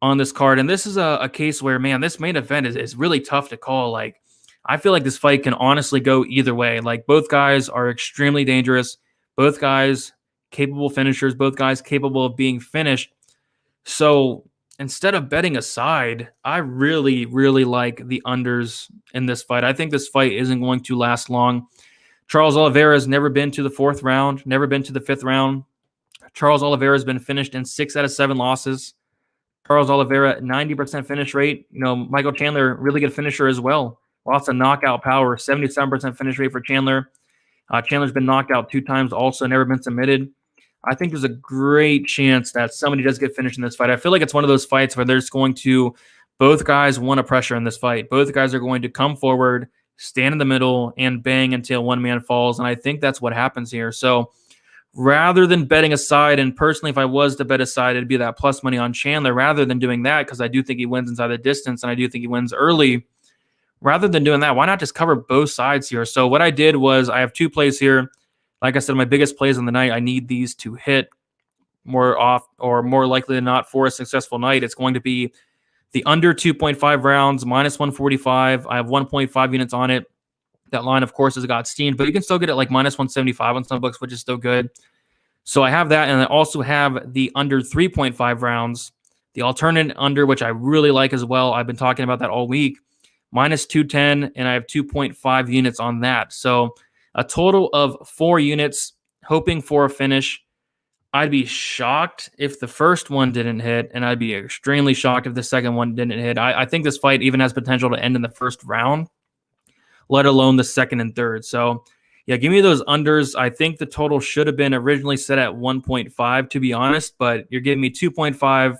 on this card. And this is a case where, man, this main event is really tough to call. Like, I feel like this fight can honestly go either way. Like, both guys are extremely dangerous. Both guys capable finishers. Both guys capable of being finished. So instead of betting a side, I really, really like the unders in this fight. I think this fight isn't going to last long. Charles Oliveira has never been to the 4th round, never been to the 5th round. Charles Oliveira has been finished in 6 out of 7 losses. Charles Oliveira, 90% finish rate. You know, Michael Chandler, really good finisher as well. Lots of knockout power, 77% finish rate for Chandler. Chandler's been knocked out 2 times, also never been submitted. I think there's a great chance that somebody does get finished in this fight. I feel like it's one of those fights where there's going to, both guys want to pressure in this fight. Both guys are going to come forward, stand in the middle, and bang until one man falls. And I think that's what happens here. So rather than betting a side, and personally, if I was to bet a side, it'd be that plus money on Chandler rather than doing that, because I do think he wins inside the distance and I do think he wins early. Rather than doing that, why not just cover both sides here? So what I did was I have 2 plays here. Like I said, my biggest plays on the night, I need these to hit more likely than not for a successful night. It's going to be the under 2.5 rounds, minus 145. I have 1.5 units on it. That line, of course, has got steamed, but you can still get it like minus 175 on some books, which is still good. So I have that, and I also have the under 3.5 rounds, the alternate under, which I really like as well. I've been talking about that all week. Minus 210, and I have 2.5 units on that. So a total of 4 units, hoping for a finish. I'd be shocked if the first one didn't hit, and I'd be extremely shocked if the second one didn't hit. I think this fight even has potential to end in the first round, let alone the second and third. So, yeah, give me those unders. I think the total should have been originally set at 1.5, to be honest, but you're giving me 2.5.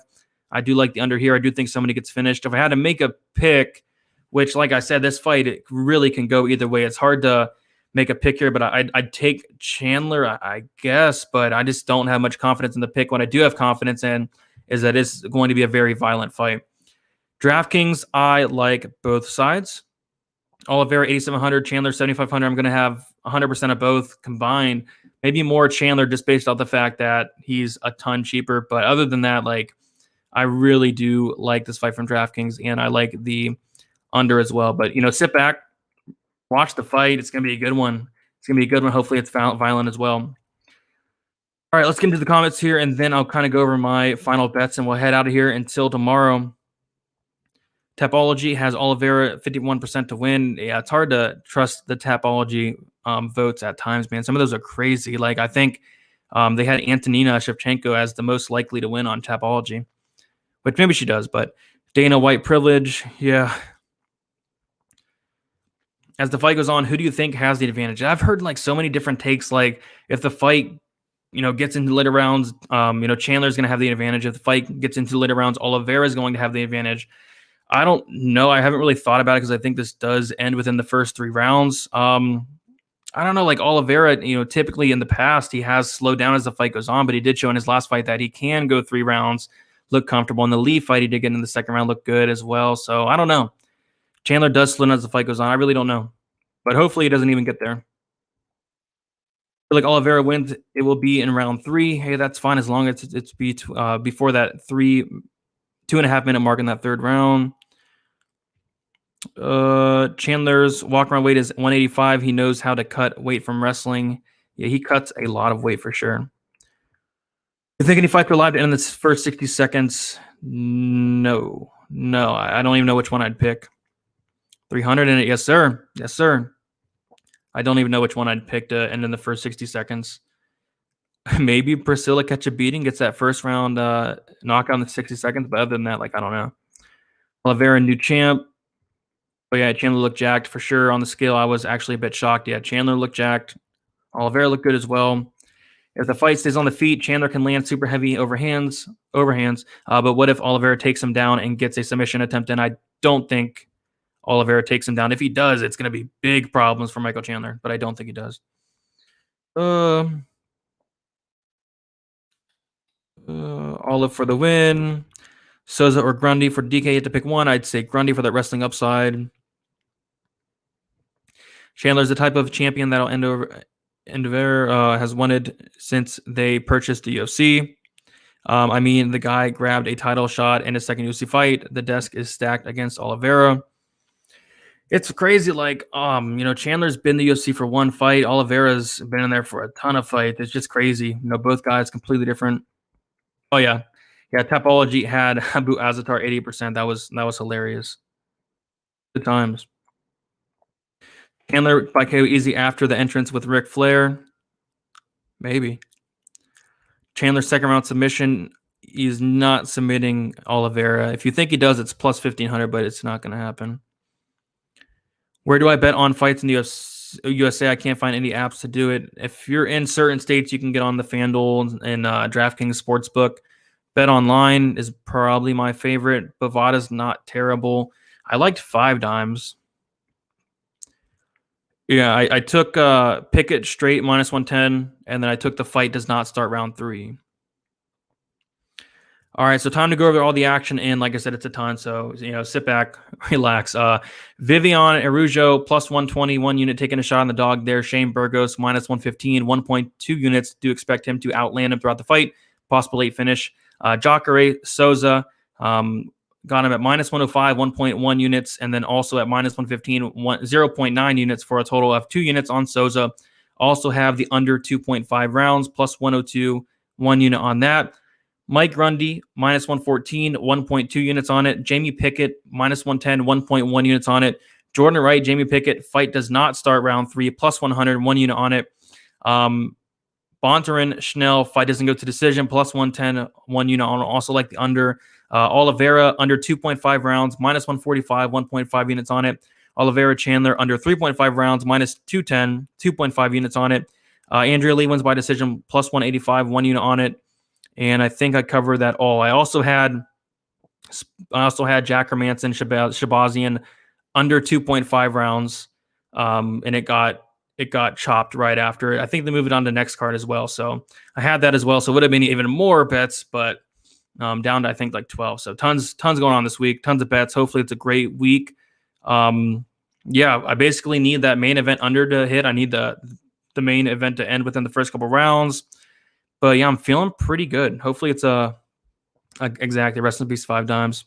I do like the under here. I do think somebody gets finished. If I had to make a pick, which, like I said, this fight, it really can go either way. It's hard to make a pick here, but I'd take Chandler, I guess, but I just don't have much confidence in the pick. What I do have confidence in is that it's going to be a very violent fight. DraftKings, I like both sides. Oliveira 8,700, Chandler 7,500. I'm going to have 100% of both combined. Maybe more Chandler just based off the fact that he's a ton cheaper. But other than that, like, I really do like this fight from DraftKings, and I like the under as well. But, sit back, watch the fight. It's going to be a good one. It's going to be a good one. Hopefully it's violent as well. All right, let's get into the comments here, and then I'll kind of go over my final bets, and we'll head out of here until tomorrow. Tapology has Oliveira 51% to win. Yeah, it's hard to trust the Tapology votes at times, man. Some of those are crazy. Like, I think they had Antonina Shevchenko as the most likely to win on Tapology, which maybe she does, but Dana White privilege, yeah. As the fight goes on, who do you think has the advantage? I've heard like so many different takes. Like, if the fight, gets into later rounds, Chandler's going to have the advantage. If the fight gets into later rounds, Oliveira is going to have the advantage. I don't know. I haven't really thought about it because I think this does end within the first 3 rounds. I don't know. Like, Oliveira, typically in the past, he has slowed down as the fight goes on, but he did show in his last fight that he can go 3 rounds, look comfortable. In the Lee fight, he did get in the second round, look good as well. So I don't know. Chandler does slow down as the fight goes on. I really don't know. But hopefully he doesn't even get there. Like, Oliveira wins, it will be in round 3. Hey, that's fine as long as it's before that 2.5 minute mark in that 3rd round. Chandler's walk-around weight is 185. He knows how to cut weight from wrestling. Yeah, he cuts a lot of weight for sure. You think any fights are allowed to end in the first 60 seconds? No. I don't even know which one I'd pick. 300 in it? Yes, sir. Yes, sir. I don't even know which one I'd pick to end in the first 60 seconds. Maybe Priscilla catch a beating, gets that first round knockout in the 60 seconds, but other than that, like, I don't know. Oliveira, new champ. But yeah, Chandler looked jacked for sure. On the scale, I was actually a bit shocked. Yeah, Chandler looked jacked. Oliveira looked good as well. If the fight stays on the feet, Chandler can land super heavy overhands. But what if Oliveira takes him down and gets a submission attempt in? I don't think Oliveira takes him down. If he does, it's going to be big problems for Michael Chandler, but I don't think he does. Olive for the win. Souza or Grundy for DK. You have to pick one. I'd say Grundy for that wrestling upside. Chandler's the type of champion that'll Endeavor has wanted since they purchased the UFC. I mean, the guy grabbed a title shot in his second UFC fight. The desk is stacked against Oliveira. It's crazy. Like, Chandler's been in the UFC for 1 fight. Oliveira's been in there for a ton of fights. It's just crazy. Both guys completely different. Oh yeah. Yeah, Tapology had Abu Azatar 80%. That was hilarious. Good times. Chandler by KO easy after the entrance with Ric Flair. Maybe. Chandler's second round submission. He's not submitting Oliveira. If you think he does, it's plus 1,500, but it's not going to happen. Where do I bet on fights in the USA? I can't find any apps to do it. If you're in certain states, you can get on the FanDuel and DraftKings Sportsbook. Bet Online is probably my favorite. Bovada's not terrible. I liked 5 Dimes. Yeah, I took Pickett straight minus 110, and then I took the fight does not start round 3. All right, so time to go over all the action, and like I said, it's a ton, so sit back, relax. Vivian Araujo plus 120, 1 unit taking a shot on the dog there. Shane Burgos minus 115, 1.2 units. Do expect him to outland him throughout the fight. Possible late finish. Cachoeira, Souza, got him at minus 105, 1.1 units, and then also at minus 115, 0.9 units for a total of 2 units on Souza. Also have the under 2.5 rounds, plus 102, 1 unit on that. Mike Grundy, minus 114, 1.2 units on it. Jamie Pickett, minus 110, 1.1 units on it. Jordan Wright, Jamie Pickett, fight does not start round 3, plus 100, 1 unit on it. Bontorin, Schnell, fight doesn't go to decision, plus 110, 1 unit on it. Also like the under. Oliveira, under 2.5 rounds, minus 145, 1.5 units on it. Oliveira Chandler, under 3.5 rounds, minus 210, 2.5 units on it. Andrea Lee wins by decision, plus 185, 1 unit on it. And I think I covered that all. I also had Jack Hermanson, Shabazian under 2.5 rounds. And it got it got chopped right after. I think they moved it on to the next card as well. So I had that as well. So it would have been even more bets, but down to I think like 12. So tons going on this week, tons of bets. Hopefully it's a great week. Yeah, I basically need that main event under to hit. I need the main event to end within the first couple rounds. But yeah, I'm feeling pretty good. Hopefully it's exactly, rest in peace 5 dimes.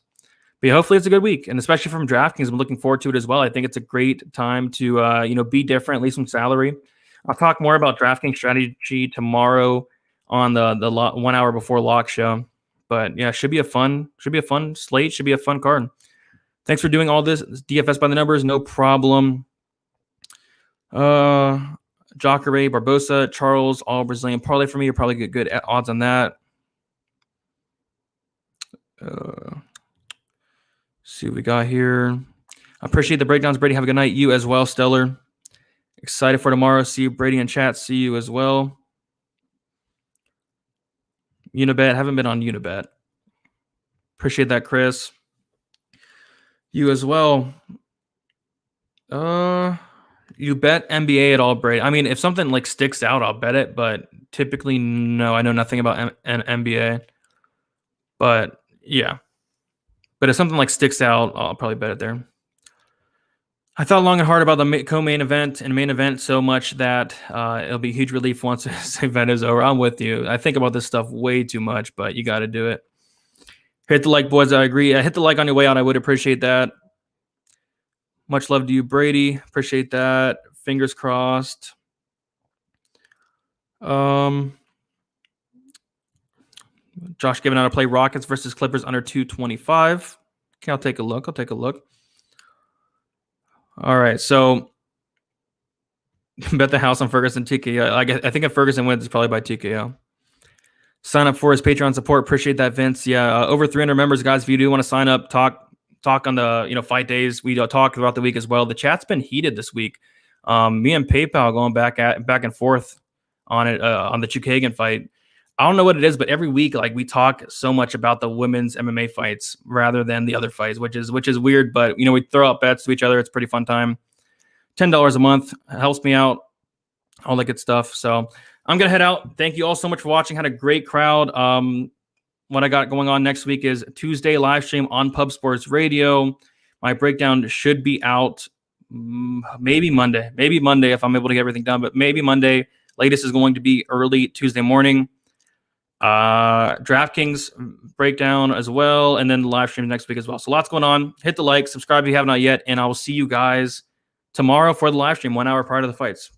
But yeah, hopefully it's a good week, and especially from DraftKings, I'm looking forward to it as well. I think it's a great time to be different, leave some salary. I'll talk more about DraftKings strategy tomorrow on the 1 hour before lock show. But yeah, should be a fun slate, should be a fun card. Thanks for doing all this DFS by the numbers, no problem. Cachoeira, Barboza, Charles, all Brazilian parlay for me. You'll probably get good odds on that. See what we got here. I appreciate the breakdowns, Brady. Have a good night. You as well, Stellar. Excited for tomorrow. See you, Brady, in chat. See you as well. Unibet. Haven't been on Unibet. Appreciate that, Chris. You as well. You bet NBA at all, Brady? I mean, if something like sticks out, I'll bet it. But typically, no. I know nothing about an NBA. But yeah. But if something like sticks out, I'll probably bet it there. I thought long and hard about the co-main event and main event so much that it'll be a huge relief once this event is over. I'm with you. I think about this stuff way too much, but you got to do it. Hit the like, boys. I agree. Hit the like on your way out. I would appreciate that. Much love to you, Brady. Appreciate that. Fingers crossed. Josh giving out a play Rockets versus Clippers under 225. Okay, I'll take a look. All right, so bet the house on Ferguson TKO. I think if Ferguson wins, it's probably by TKO. Sign up for his Patreon support. Appreciate that, Vince. Yeah, over 300 members, guys. If you do want to sign up, talk on the fight days. We talk throughout the week as well. The chat's been heated this week. Me and PayPal going back and forth on it on the Chookagian fight. I don't know what it is, but every week we talk so much about the women's MMA fights rather than the other fights, which is weird. But we throw out bets to each other. It's a pretty fun time. $10 a month helps me out. All that good stuff. So I'm gonna head out. Thank you all so much for watching. Had a great crowd. What I got going on next week is Tuesday live stream on Pub Sports Radio. My breakdown should be out maybe Monday if I'm able to get everything done, but maybe Monday. Latest is going to be early Tuesday morning. DraftKings breakdown as well, and then the live stream next week as well. So lots going on. Hit the like, subscribe if you have not yet, and I will see you guys tomorrow for the live stream 1 hour prior to the fights.